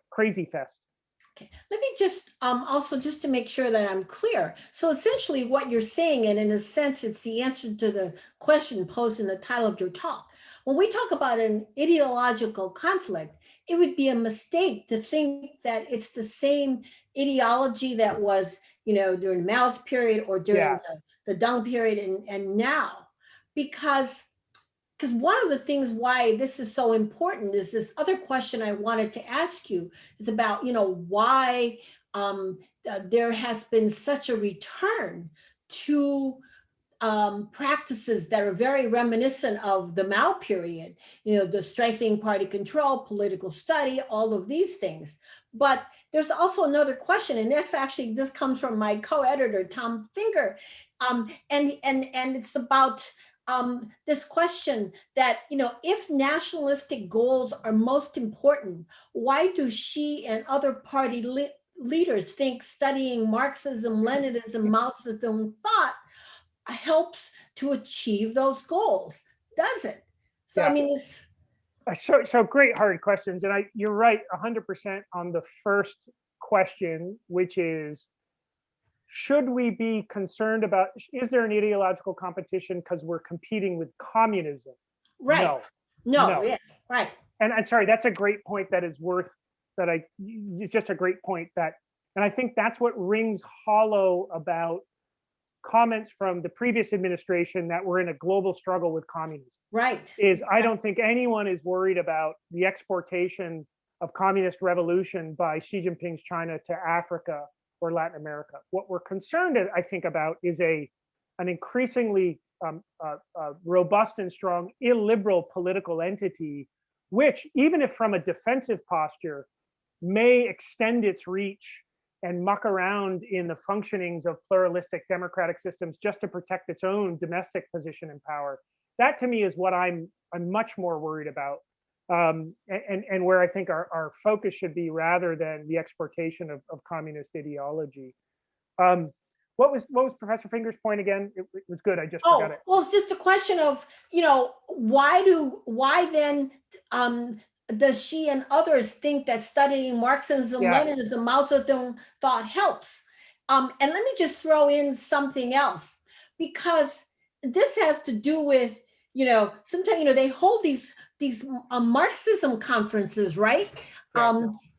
crazy fest. Okay. Let me just also, just to make sure that I'm clear. So essentially what you're saying, and in a sense, it's the answer to the question posed in the title of your talk. When we talk about an ideological conflict, it would be a mistake to think that it's the same ideology that was, during Mao's period or during the Deng period and now, because one of the things why this is so important is this other question I wanted to ask you is about, why there has been such a return to practices that are very reminiscent of the Mao period, the strengthening party control, political study, all of these things. But there's also another question, and this comes from my co-editor, Tom Finger, and it's about this question that, if nationalistic goals are most important, why do Xi and other party leaders think studying Marxism, Leninism, Mao Zedong thought helps to achieve those goals? Does it? So, I Yeah. mean, it's So great hard questions, and you're right 100% on the first question, which is, should we be concerned about, is there an ideological competition because we're competing with communism? right. No, No, no. yes, right. And I'm sorry, that's a great point that is worth it's just a great point and I think that's what rings hollow about comments from the previous administration that we're in a global struggle with communism. Right. Is I don't think anyone is worried about the exportation of communist revolution by Xi Jinping's China to Africa or Latin America. What we're concerned, I think, about is an increasingly robust and strong illiberal political entity, which, even if from a defensive posture, may extend its reach and muck around in the functionings of pluralistic democratic systems just to protect its own domestic position and power. That to me is what I'm much more worried about, and where I think our focus should be, rather than the exportation of communist ideology. What was Professor Finger's point again? It was good. I just forgot it. Well, it's just a question of, why then does Xi and others think that studying Marxism, Leninism, Mao Zedong thought helps? And let me just throw in something else, because this has to do with, sometimes, they hold these Marxism conferences, right?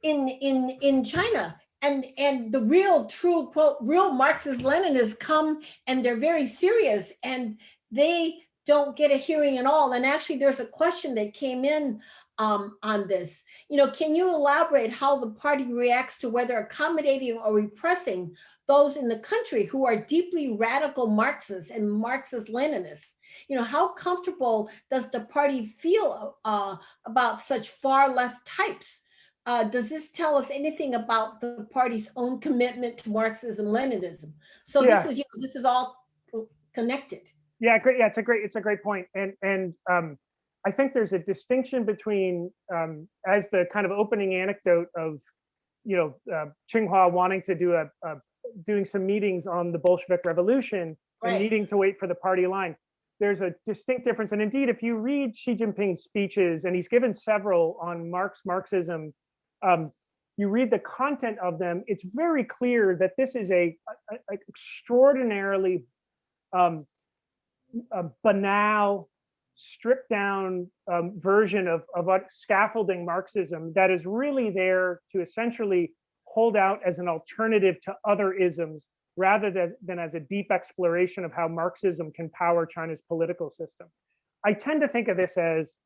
In China. And the real, true, quote, real Marxist Leninists come, and they're very serious, and they don't get a hearing at all. And actually, there's a question that came in on this. Can you elaborate how the party reacts to whether accommodating or repressing those in the country who are deeply radical Marxists and Marxist Leninists? How comfortable does the party feel about such far left types? Does this tell us anything about the party's own commitment to Marxism-Leninism? So this is all connected. Yeah, great. Yeah, it's a great point. And I think there's a distinction between, as the kind of opening anecdote of, Tsinghua wanting to doing some meetings on the Bolshevik Revolution and needing to wait for the party line. There's a distinct difference. And indeed, if you read Xi Jinping's speeches, and he's given several on Marxism, you read the content of them, it's very clear that this is a extraordinarily banal, stripped down version of what scaffolding Marxism that is really there to essentially hold out as an alternative to other isms, rather than as a deep exploration of how Marxism can power China's political system. I tend to think of this as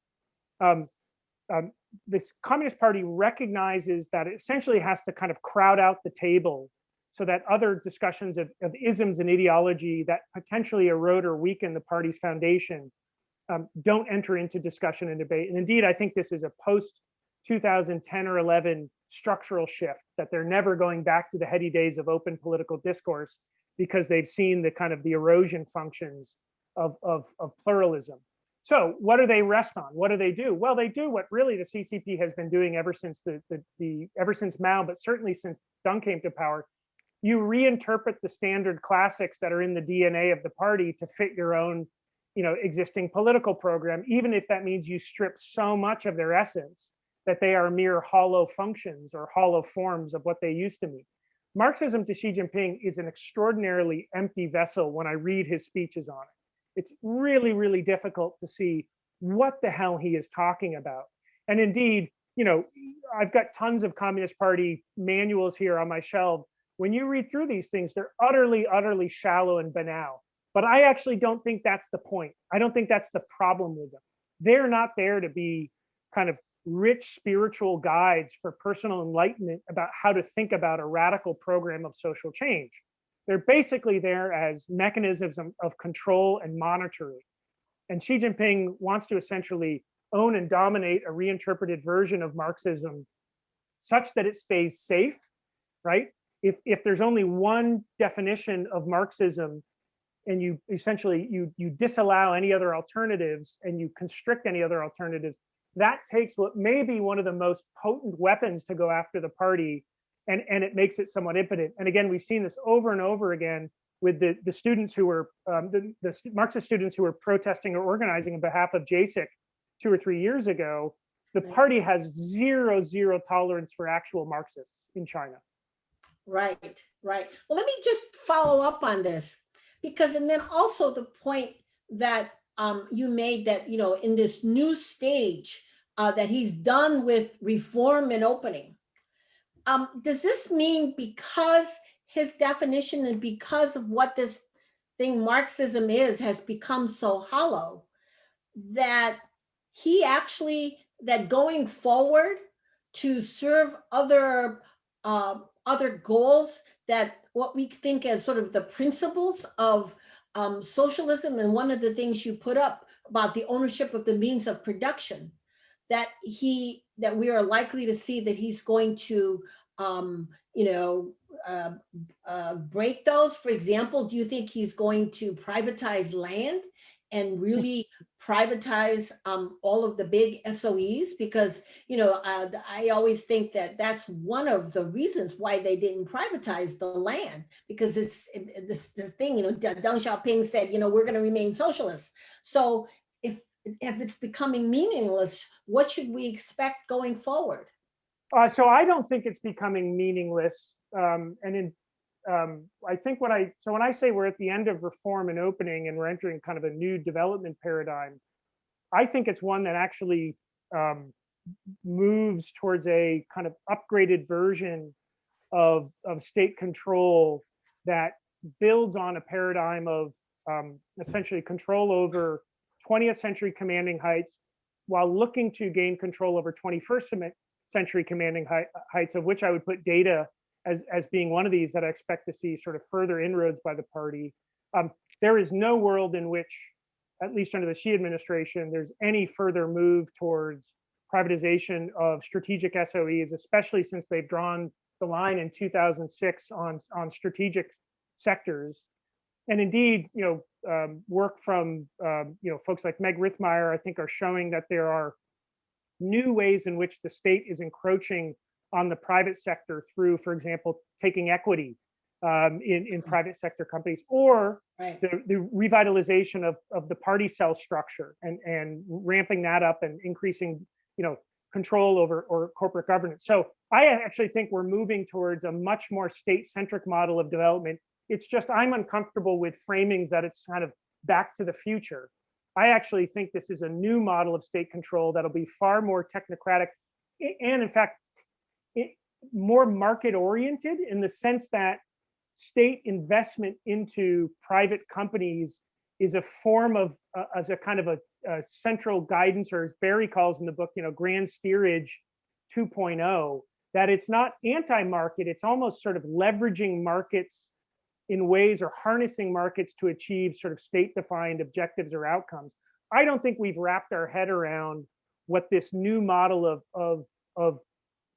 this Communist Party recognizes that it essentially has to kind of crowd out the table so that other discussions of isms and ideology that potentially erode or weaken the party's foundation don't enter into discussion and debate. And indeed, I think this is a post 2010 or 11 structural shift, that they're never going back to the heady days of open political discourse, because they've seen the kind of the erosion functions of pluralism. So what do they rest on? What do they do? Well, they do what really the CCP has been doing ever since ever since Mao, but certainly since Deng came to power. You reinterpret the standard classics that are in the DNA of the party to fit your own, existing political program, even if that means you strip so much of their essence that they are mere hollow functions or hollow forms of what they used to mean. Marxism to Xi Jinping is an extraordinarily empty vessel when I read his speeches on it. It's really, really difficult to see what the hell he is talking about. And indeed, I've got tons of Communist Party manuals here on my shelf. When you read through these things, they're utterly, utterly shallow and banal. But I actually don't think that's the point. I don't think that's the problem with them. They're not there to be kind of rich spiritual guides for personal enlightenment about how to think about a radical program of social change. They're basically there as mechanisms of control and monitoring. And Xi Jinping wants to essentially own and dominate a reinterpreted version of Marxism such that it stays safe, right? If there's only one definition of Marxism, and you essentially you disallow any other alternatives and you constrict any other alternatives, that takes what may be one of the most potent weapons to go after the party, and it makes it somewhat impotent. And again, we've seen this over and over again with the students who were the Marxist students who were protesting or organizing on behalf of JASIC 2 or 3 years ago. The party has zero tolerance for actual Marxists in China. Right, right. Well, let me just follow up on this, because, and then also the point that you made that, you know, in this new stage that he's done with reform and opening. Does this mean because his definition and because of what this thing Marxism is has become so hollow, that he actually, that going forward to serve other goals, that what we think as sort of the principles of socialism, and one of the things you put up about the ownership of the means of production, that we are likely to see that he's going to break those? For example, do you think he's going to privatize land and really privatize all of the big SOEs? Because, you know, I always think that that's one of the reasons why they didn't privatize the land, because it's this thing, you know, Deng Xiaoping said, you know, we're going to remain socialists. So if it's becoming meaningless, what should we expect going forward? So I don't think it's becoming meaningless. I think when I say we're at the end of reform and opening and we're entering kind of a new development paradigm, I think it's one that actually moves towards a kind of upgraded version of state control that builds on a paradigm of essentially control over 20th century commanding heights, while looking to gain control over 21st century commanding heights, of which I would put data as being one of these that I expect to see sort of further inroads by the party. There is no world in which, at least under the Xi administration, there's any further move towards privatization of strategic SOEs, especially since they've drawn the line in 2006 on strategic sectors. And indeed, you know, work from folks like Meg Rithmeyer, I think, are showing that there are new ways in which the state is encroaching on the private sector through, for example, taking equity in private sector companies, or the revitalization of the party cell structure and ramping that up and increasing, you know, control over or corporate governance. So I actually think we're moving towards a much more state-centric model of development. It's just I'm uncomfortable with framings that it's kind of back to the future. I actually think this is a new model of state control that'll be far more technocratic and, in fact, more market oriented, in the sense that state investment into private companies is a form of as a kind of a central guidance, or as Barry calls in the book, you know, grand steerage 2.0, that it's not anti-market, it's almost sort of leveraging markets in ways, or harnessing markets to achieve sort of state-defined objectives or outcomes. I don't think we've wrapped our head around what this new model of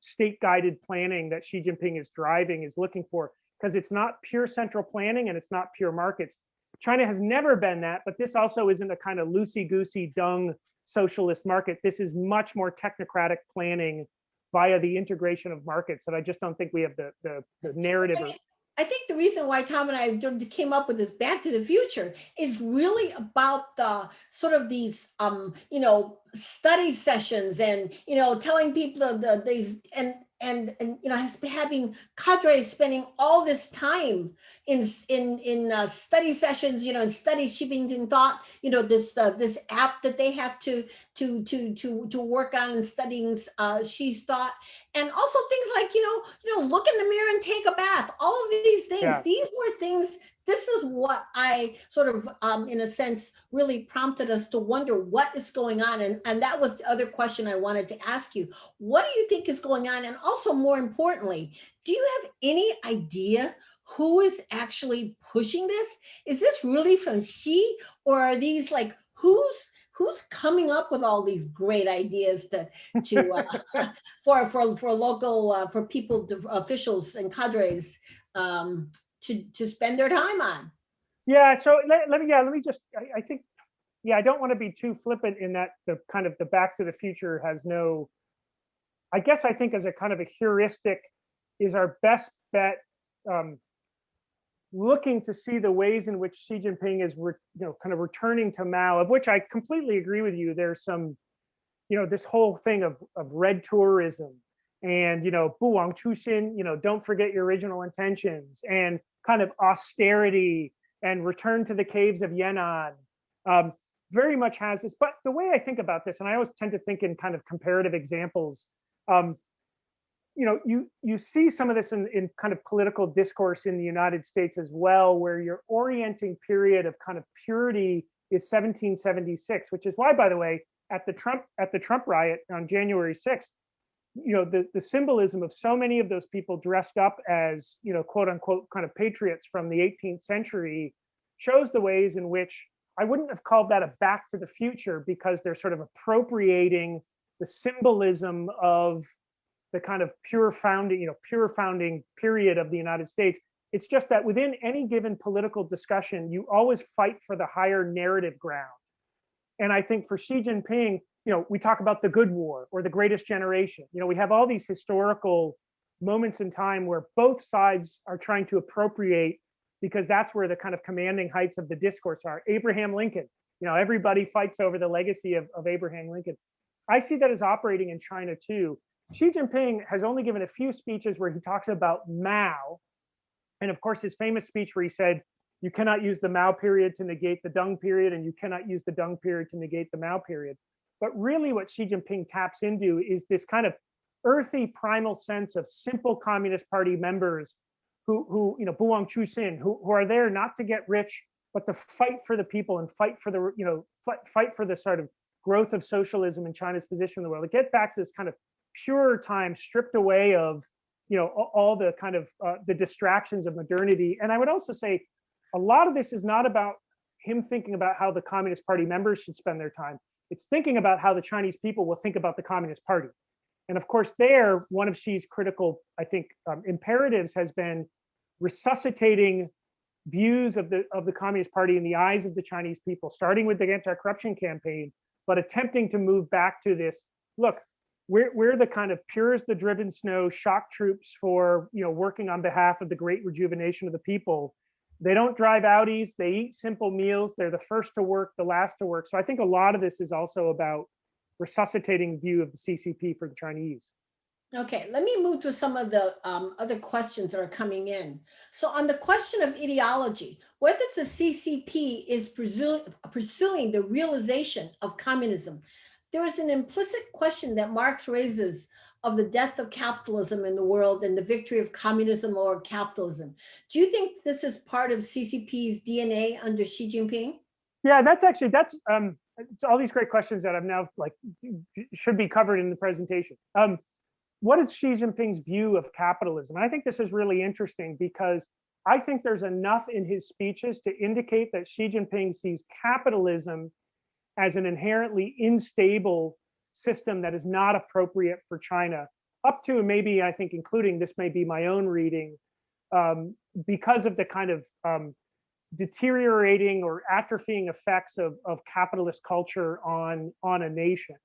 state-guided planning that Xi Jinping is driving is looking for, because it's not pure central planning and it's not pure markets. China has never been that, but this also isn't a kind of loosey-goosey dung socialist market. This is much more technocratic planning via the integration of markets that I just don't think we have the narrative. I think the reason why Tom and I came up with this Back to the Future is really about the sort of these, study sessions, and, telling people these, and having cadres spending all this time in study sessions, and study Shippington thought, this app that they have to work on, and studying Xi's thought, and also things like look in the mirror and take a bath. All of these things, yeah. These were things. This is what I sort of, in a sense, really prompted us to wonder what is going on. And that was the other question I wanted to ask you. What do you think is going on? And also, more importantly, do you have any idea who is actually pushing this? Is this really from Xi, or are these like who's coming up with all these great ideas to for local for people officials and cadres to spend their time on? Yeah, so let me just I think yeah, I don't want to be too flippant in that the kind of the Back to the Future has no, I guess I think as a kind of a heuristic is our best bet, um, looking to see the ways in which Xi Jinping is kind of returning to Mao, of which I completely agree with you. There's some, this whole thing of red tourism and, 不忘初心, don't forget your original intentions, and kind of austerity and return to the caves of Yan'an. Um, very much has this. But the way I think about this, and I always tend to think in kind of comparative examples, um, you see some of this in kind of political discourse in the United States as well, where your orienting period of kind of purity is 1776, which is why, by the way, at the Trump riot on January 6th, the symbolism of so many of those people dressed up as, quote unquote kind of patriots from the 18th century shows the ways in which I wouldn't have called that a back to the future, because they're sort of appropriating the symbolism of the kind of pure founding period of the United States. It's just that within any given political discussion, you always fight for the higher narrative ground. And I think for Xi Jinping, we talk about the good war or the greatest generation. We have all these historical moments in time where both sides are trying to appropriate, because that's where the kind of commanding heights of the discourse are. Abraham Lincoln, everybody fights over the legacy of Abraham Lincoln. I see that as operating in China too. Xi Jinping has only given a few speeches where he talks about Mao. And of course, his famous speech where he said, you cannot use the Mao period to negate the Deng period, and you cannot use the Deng period to negate the Mao period. But really what Xi Jinping taps into is this kind of earthy primal sense of simple Communist Party members who 不忘初心, who are there not to get rich, but to fight for the people and fight for the, fight for the sort of growth of socialism and China's position in the world. To get back to this kind of pure time stripped away of, all the kind of the distractions of modernity. And I would also say a lot of this is not about him thinking about how the Communist Party members should spend their time. It's thinking about how the Chinese people will think about the Communist Party. And of course, there, one of Xi's critical, I think, imperatives has been resuscitating views of the Communist Party in the eyes of the Chinese people, starting with the anti-corruption campaign, but attempting to move back to this, look, we're the kind of pure as the driven snow shock troops for, working on behalf of the great rejuvenation of the people. They don't drive Audis, they eat simple meals, they're the first to work, the last to work. So I think a lot of this is also about resuscitating view of the CCP for the Chinese. Okay, let me move to some of the other questions that are coming in. So on the question of ideology, whether the CCP is pursuing the realization of communism, there is an implicit question that Marx raises of the death of capitalism in the world and the victory of communism or capitalism. Do you think this is part of CCP's DNA under Xi Jinping? Yeah, that's it's all these great questions that I've now should be covered in the presentation. What is Xi Jinping's view of capitalism? And I think this is really interesting, because I think there's enough in his speeches to indicate that Xi Jinping sees capitalism as an inherently unstable system that is not appropriate for China, up to maybe, I think, including, this may be my own reading, because of the kind of deteriorating or atrophying effects of capitalist culture on a nation.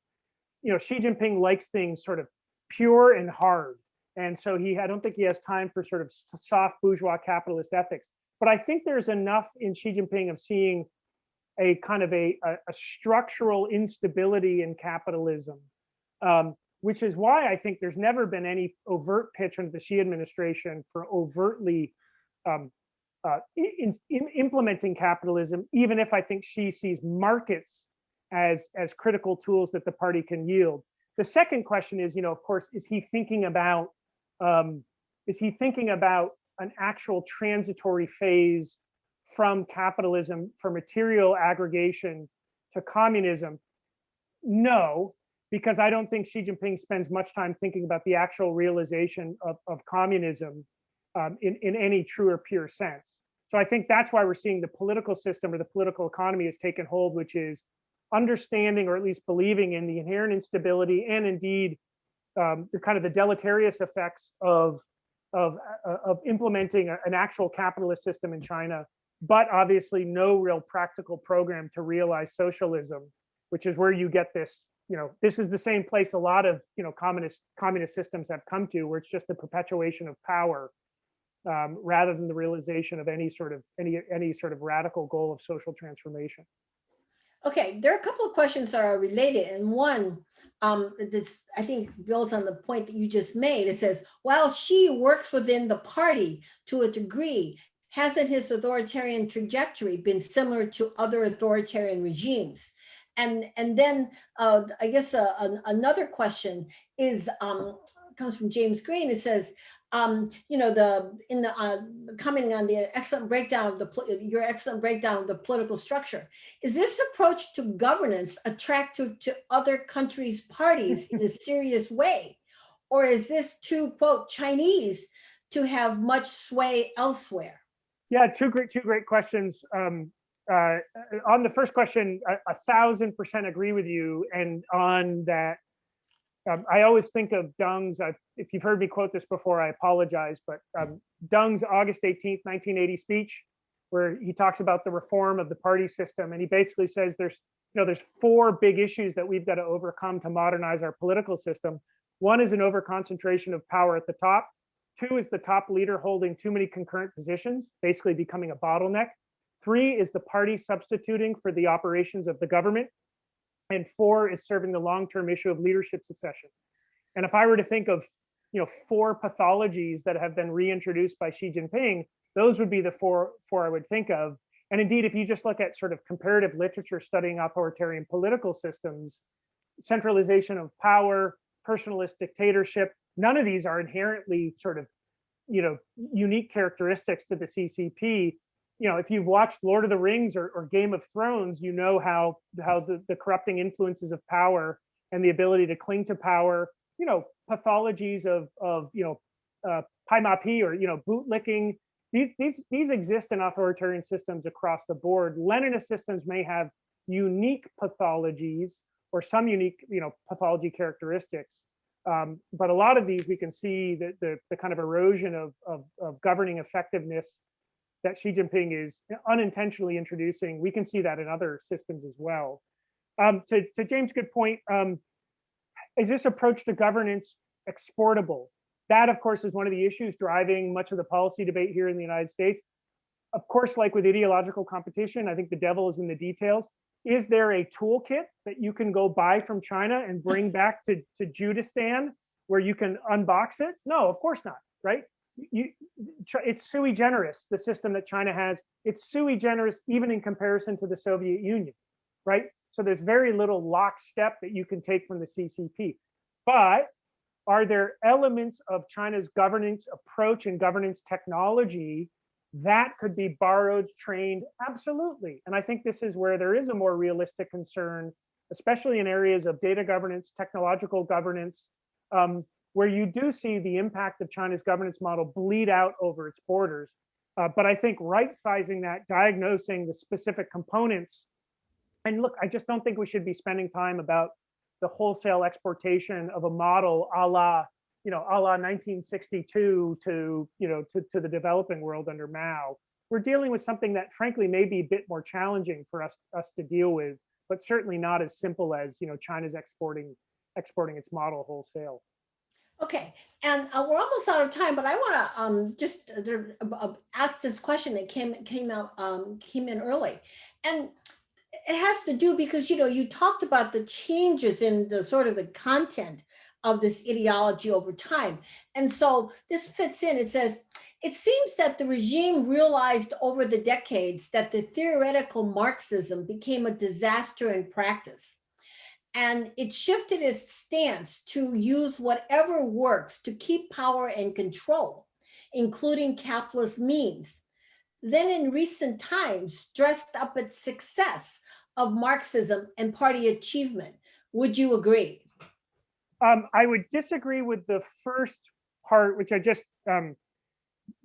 Xi Jinping likes things sort of pure and hard. And so I don't think he has time for sort of soft bourgeois capitalist ethics. But I think there's enough in Xi Jinping of seeing a kind of a structural instability in capitalism, which is why I think there's never been any overt pitch under the Xi administration for overtly implementing capitalism, even if I think Xi sees markets as critical tools that the party can yield. The second question is, of course, is he thinking about an actual transitory phase from capitalism for material aggregation to communism? No, because I don't think Xi Jinping spends much time thinking about the actual realization of communism. in any true or pure sense. So I think that's why we're seeing the political system or the political economy has taken hold, which is understanding or at least believing in the inherent instability and indeed the kind of the deleterious effects of implementing an actual capitalist system in China, but obviously no real practical program to realize socialism, which is where you get this. This is the same place a lot of communist systems have come to, where it's just the perpetuation of power rather than the realization of any sort of radical goal of social transformation. Okay, there are a couple of questions that are related, and one this I think builds on the point that you just made. It says, while Xi works within the party to a degree, hasn't his authoritarian trajectory been similar to other authoritarian regimes? And then I guess another question is comes from James Green. It says, commenting on the excellent breakdown of your excellent breakdown of the political structure, is this approach to governance attractive to other countries' parties in a serious way, or is this too, quote, Chinese to have much sway elsewhere? Yeah, two great questions. On the first question, 1,000% agree with you, and on that. I always think of Deng's, if you've heard me quote this before, I apologize, but Deng's August 18th, 1980 speech, where he talks about the reform of the party system. And he basically says there's four big issues that we've got to overcome to modernize our political system. One is an overconcentration of power at the top. Two is the top leader holding too many concurrent positions, basically becoming a bottleneck. Three is the party substituting for the operations of the government. And four is serving the long-term issue of leadership succession. And if I were to think of, four pathologies that have been reintroduced by Xi Jinping, those would be the four I would think of. And indeed, if you just look at sort of comparative literature studying authoritarian political systems, centralization of power, personalist dictatorship, none of these are inherently sort of, unique characteristics to the CCP. If you've watched Lord of the Rings or Game of Thrones, you know how the corrupting influences of power and the ability to cling to power, pathologies of paimapi or bootlicking. These exist in authoritarian systems across the board. Leninist systems may have unique pathologies or some unique pathology characteristics, but a lot of these we can see the kind of erosion of governing effectiveness that Xi Jinping is unintentionally introducing. We can see that in other systems as well. To James' good point, is this approach to governance exportable? That, of course, is one of the issues driving much of the policy debate here in the United States. Of course, like with ideological competition, I think the devil is in the details. Is there a toolkit that you can go buy from China and bring back to Judistan where you can unbox it? No, of course not, right? It's sui generis, the system that China has. It's sui generis even in comparison to the Soviet Union, right? So there's very little lockstep that you can take from the CCP. But are there elements of China's governance approach and governance technology that could be borrowed, trained? Absolutely. And I think this is where there is a more realistic concern, especially in areas of data governance, technological governance, where you do see the impact of China's governance model bleed out over its borders. But I think right-sizing that, diagnosing the specific components, and look, I just don't think we should be spending time about the wholesale exportation of a model a la 1962 to the developing world under Mao. We're dealing with something that frankly may be a bit more challenging for us to deal with, but certainly not as simple as China's exporting its model wholesale. Okay, and we're almost out of time, but I want to just ask this question that came in early, and it has to do because you talked about the changes in the sort of the content of this ideology over time, and so this fits in. It says it seems that the regime realized over the decades that the theoretical Marxism became a disaster in practice. And it shifted its stance to use whatever works to keep power and control, including capitalist means. Then in recent times, dressed up its success of Marxism and party achievement. Would you agree? I would disagree with the first part, which I just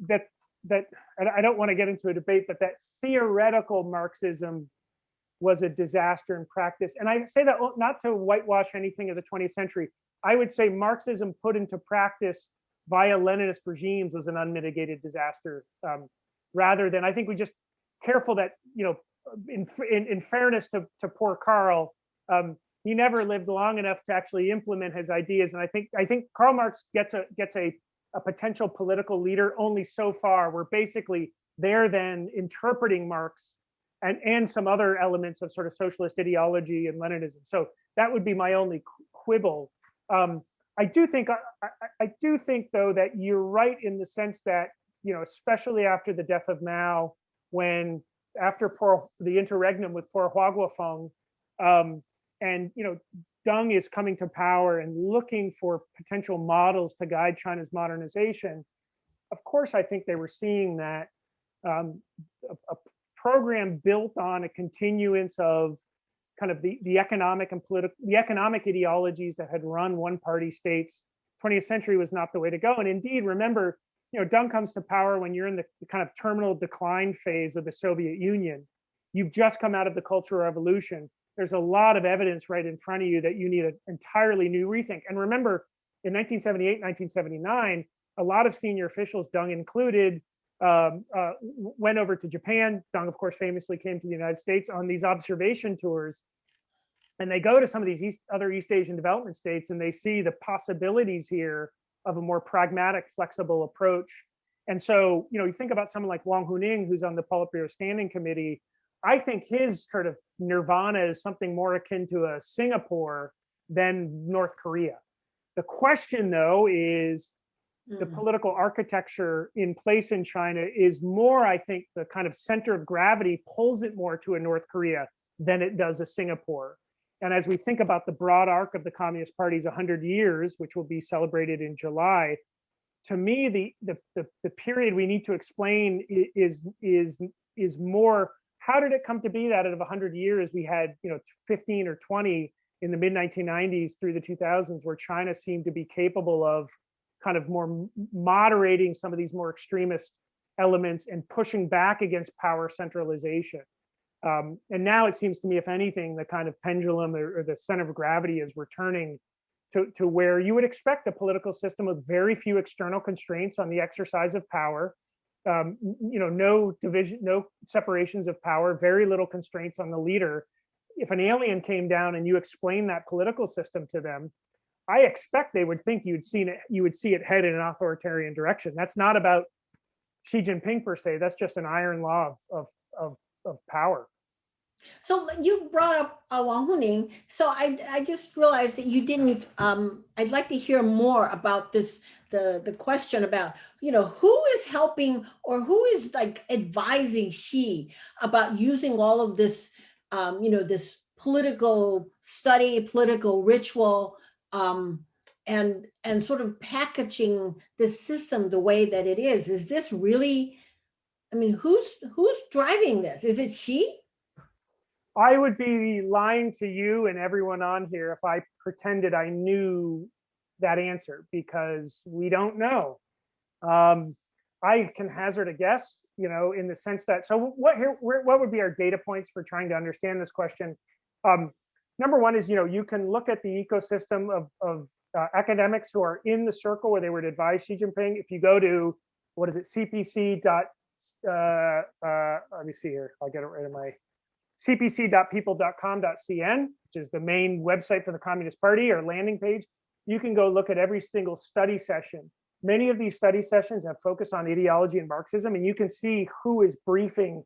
that and I don't want to get into a debate, but that theoretical Marxism was a disaster in practice. And I say that not to whitewash anything of the 20th century. I would say Marxism put into practice via Leninist regimes was an unmitigated disaster. Rather than, I think we just careful that, in fairness to poor Karl, he never lived long enough to actually implement his ideas. And I think Karl Marx gets a potential political leader only so far. We're basically there then interpreting Marx and some other elements of sort of socialist ideology and Leninism. So that would be my only quibble. I do think though that you're right in the sense that, especially after the death of Mao, when after the interregnum with poor Huaguofeng, and Deng is coming to power and looking for potential models to guide China's modernization. Of course, I think they were seeing that a program built on a continuance of kind of the economic and the economic ideologies that had run one-party states. 20th century was not the way to go. And indeed, remember, Deng comes to power when you're in the kind of terminal decline phase of the Soviet Union. You've just come out of the Cultural Revolution. There's a lot of evidence right in front of you that you need an entirely new rethink. And remember, in 1978, 1979, a lot of senior officials, Deng included, went over to Japan. Deng, of course, famously came to the United States on these observation tours. And they go to some of these other East Asian development states and they see the possibilities here of a more pragmatic, flexible approach. And so, you think about someone like Wang Huning, who's on the Politburo Standing Committee. I think his sort of nirvana is something more akin to a Singapore than North Korea. The question, though, is the political architecture in place in China is more, I think, the kind of center of gravity pulls it more to a North Korea than it does a Singapore. And as we think about the broad arc of the Communist Party's 100 years, which will be celebrated in July, to me, the period we need to explain is more, how did it come to be that out of 100 years we had 15 or 20 in the mid 1990s through the 2000s where China seemed to be capable of kind of more moderating some of these more extremist elements and pushing back against power centralization. And now it seems to me, if anything, the kind of pendulum or the center of gravity is returning to where you would expect a political system with very few external constraints on the exercise of power, no division, no separations of power, very little constraints on the leader. If an alien came down and you explained that political system to them, I expect they would think you would see it head in an authoritarian direction. That's not about Xi Jinping per se. That's just an iron law of power. So you brought up Wang Huning. So I just realized that you didn't. I'd like to hear more about this. The question about who is helping or who is like advising Xi about using all of this, this political study, political ritual, and sort of packaging this system the way that it is. Is this really? I mean, who's driving this? Is it Xi? I would be lying to you and everyone on here if I pretended I knew that answer, because we don't know. I can hazard a guess, in the sense that, so what would be our data points for trying to understand this question? Number one is, you can look at the ecosystem of academics who are in the circle where they would advise Xi Jinping. If you go to, what is it, cpc. Let me see here, I'll get it right in my cpc.people.com.cn, which is the main website for the Communist Party or landing page. You can go look at every single study session. Many of these study sessions have focused on ideology and Marxism, and you can see who is briefing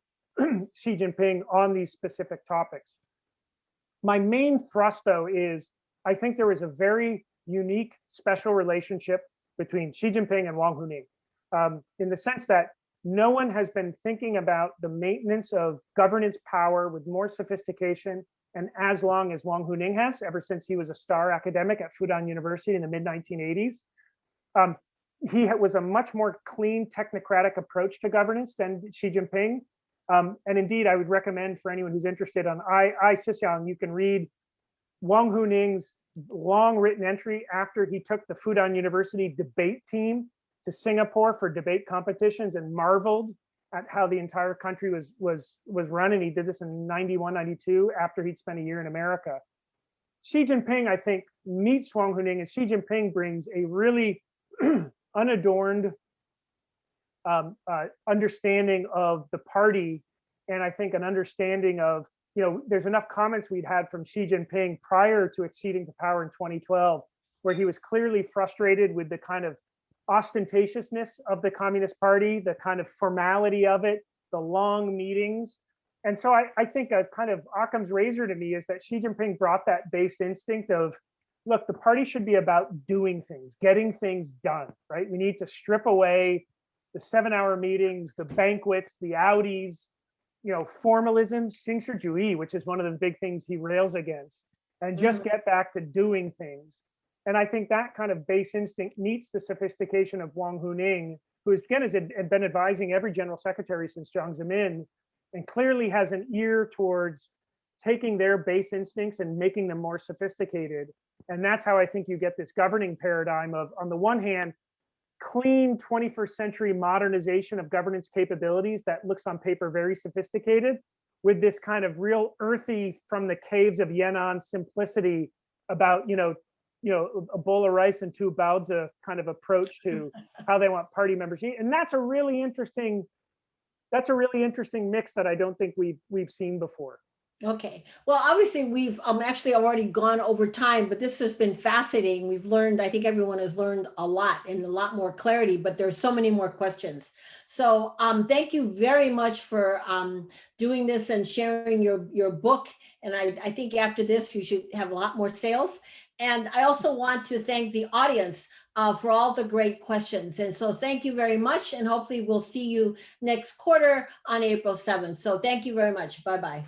Xi Jinping on these specific topics. My main thrust, though, is I think there is a very unique, special relationship between Xi Jinping and Wang Huning, in the sense that no one has been thinking about the maintenance of governance power with more sophistication and as long as Wang Huning has, ever since he was a star academic at Fudan University in the mid 1980s. He was a much more clean technocratic approach to governance than Xi Jinping. And indeed, I would recommend for anyone who's interested on iCisiang, you can read Wang Huning's long written entry after he took the Fudan University debate team to Singapore for debate competitions and marveled at how the entire country was run. And he did this in 91, 92, after he'd spent a year in America. Xi Jinping, I think, meets Wang Huning, and Xi Jinping brings a really unadorned understanding of the party, and I think an understanding of, there's enough comments we'd had from Xi Jinping prior to acceding to power in 2012, where he was clearly frustrated with the kind of ostentatiousness of the Communist Party, the kind of formality of it, the long meetings. And so I think a kind of Occam's razor to me is that Xi Jinping brought that base instinct of, look, the party should be about doing things, getting things done, right? We need to strip away the 7-hour meetings, the banquets, the Audis, formalism, 形式主义, which is one of the big things he rails against, and just get back to doing things. And I think that kind of base instinct meets the sophistication of Wang Huning, who again has been advising every general secretary since Jiang Zemin, and clearly has an ear towards taking their base instincts and making them more sophisticated. And that's how I think you get this governing paradigm of, on the one hand, clean 21st century modernization of governance capabilities that looks on paper very sophisticated, with this kind of real earthy, from the caves of Yan'an simplicity about, a bowl of rice and 2 baozi kind of approach to how they want party members to eat. And that's a really interesting mix that I don't think we've seen before. Okay. Well, obviously we've actually already gone over time, but this has been fascinating. We've learned, I think everyone has learned a lot and a lot more clarity, but there's so many more questions. So thank you very much for doing this and sharing your book. And I think after this, you should have a lot more sales. And I also want to thank the audience for all the great questions. And so thank you very much. And hopefully we'll see you next quarter on April 7th. So thank you very much. Bye-bye.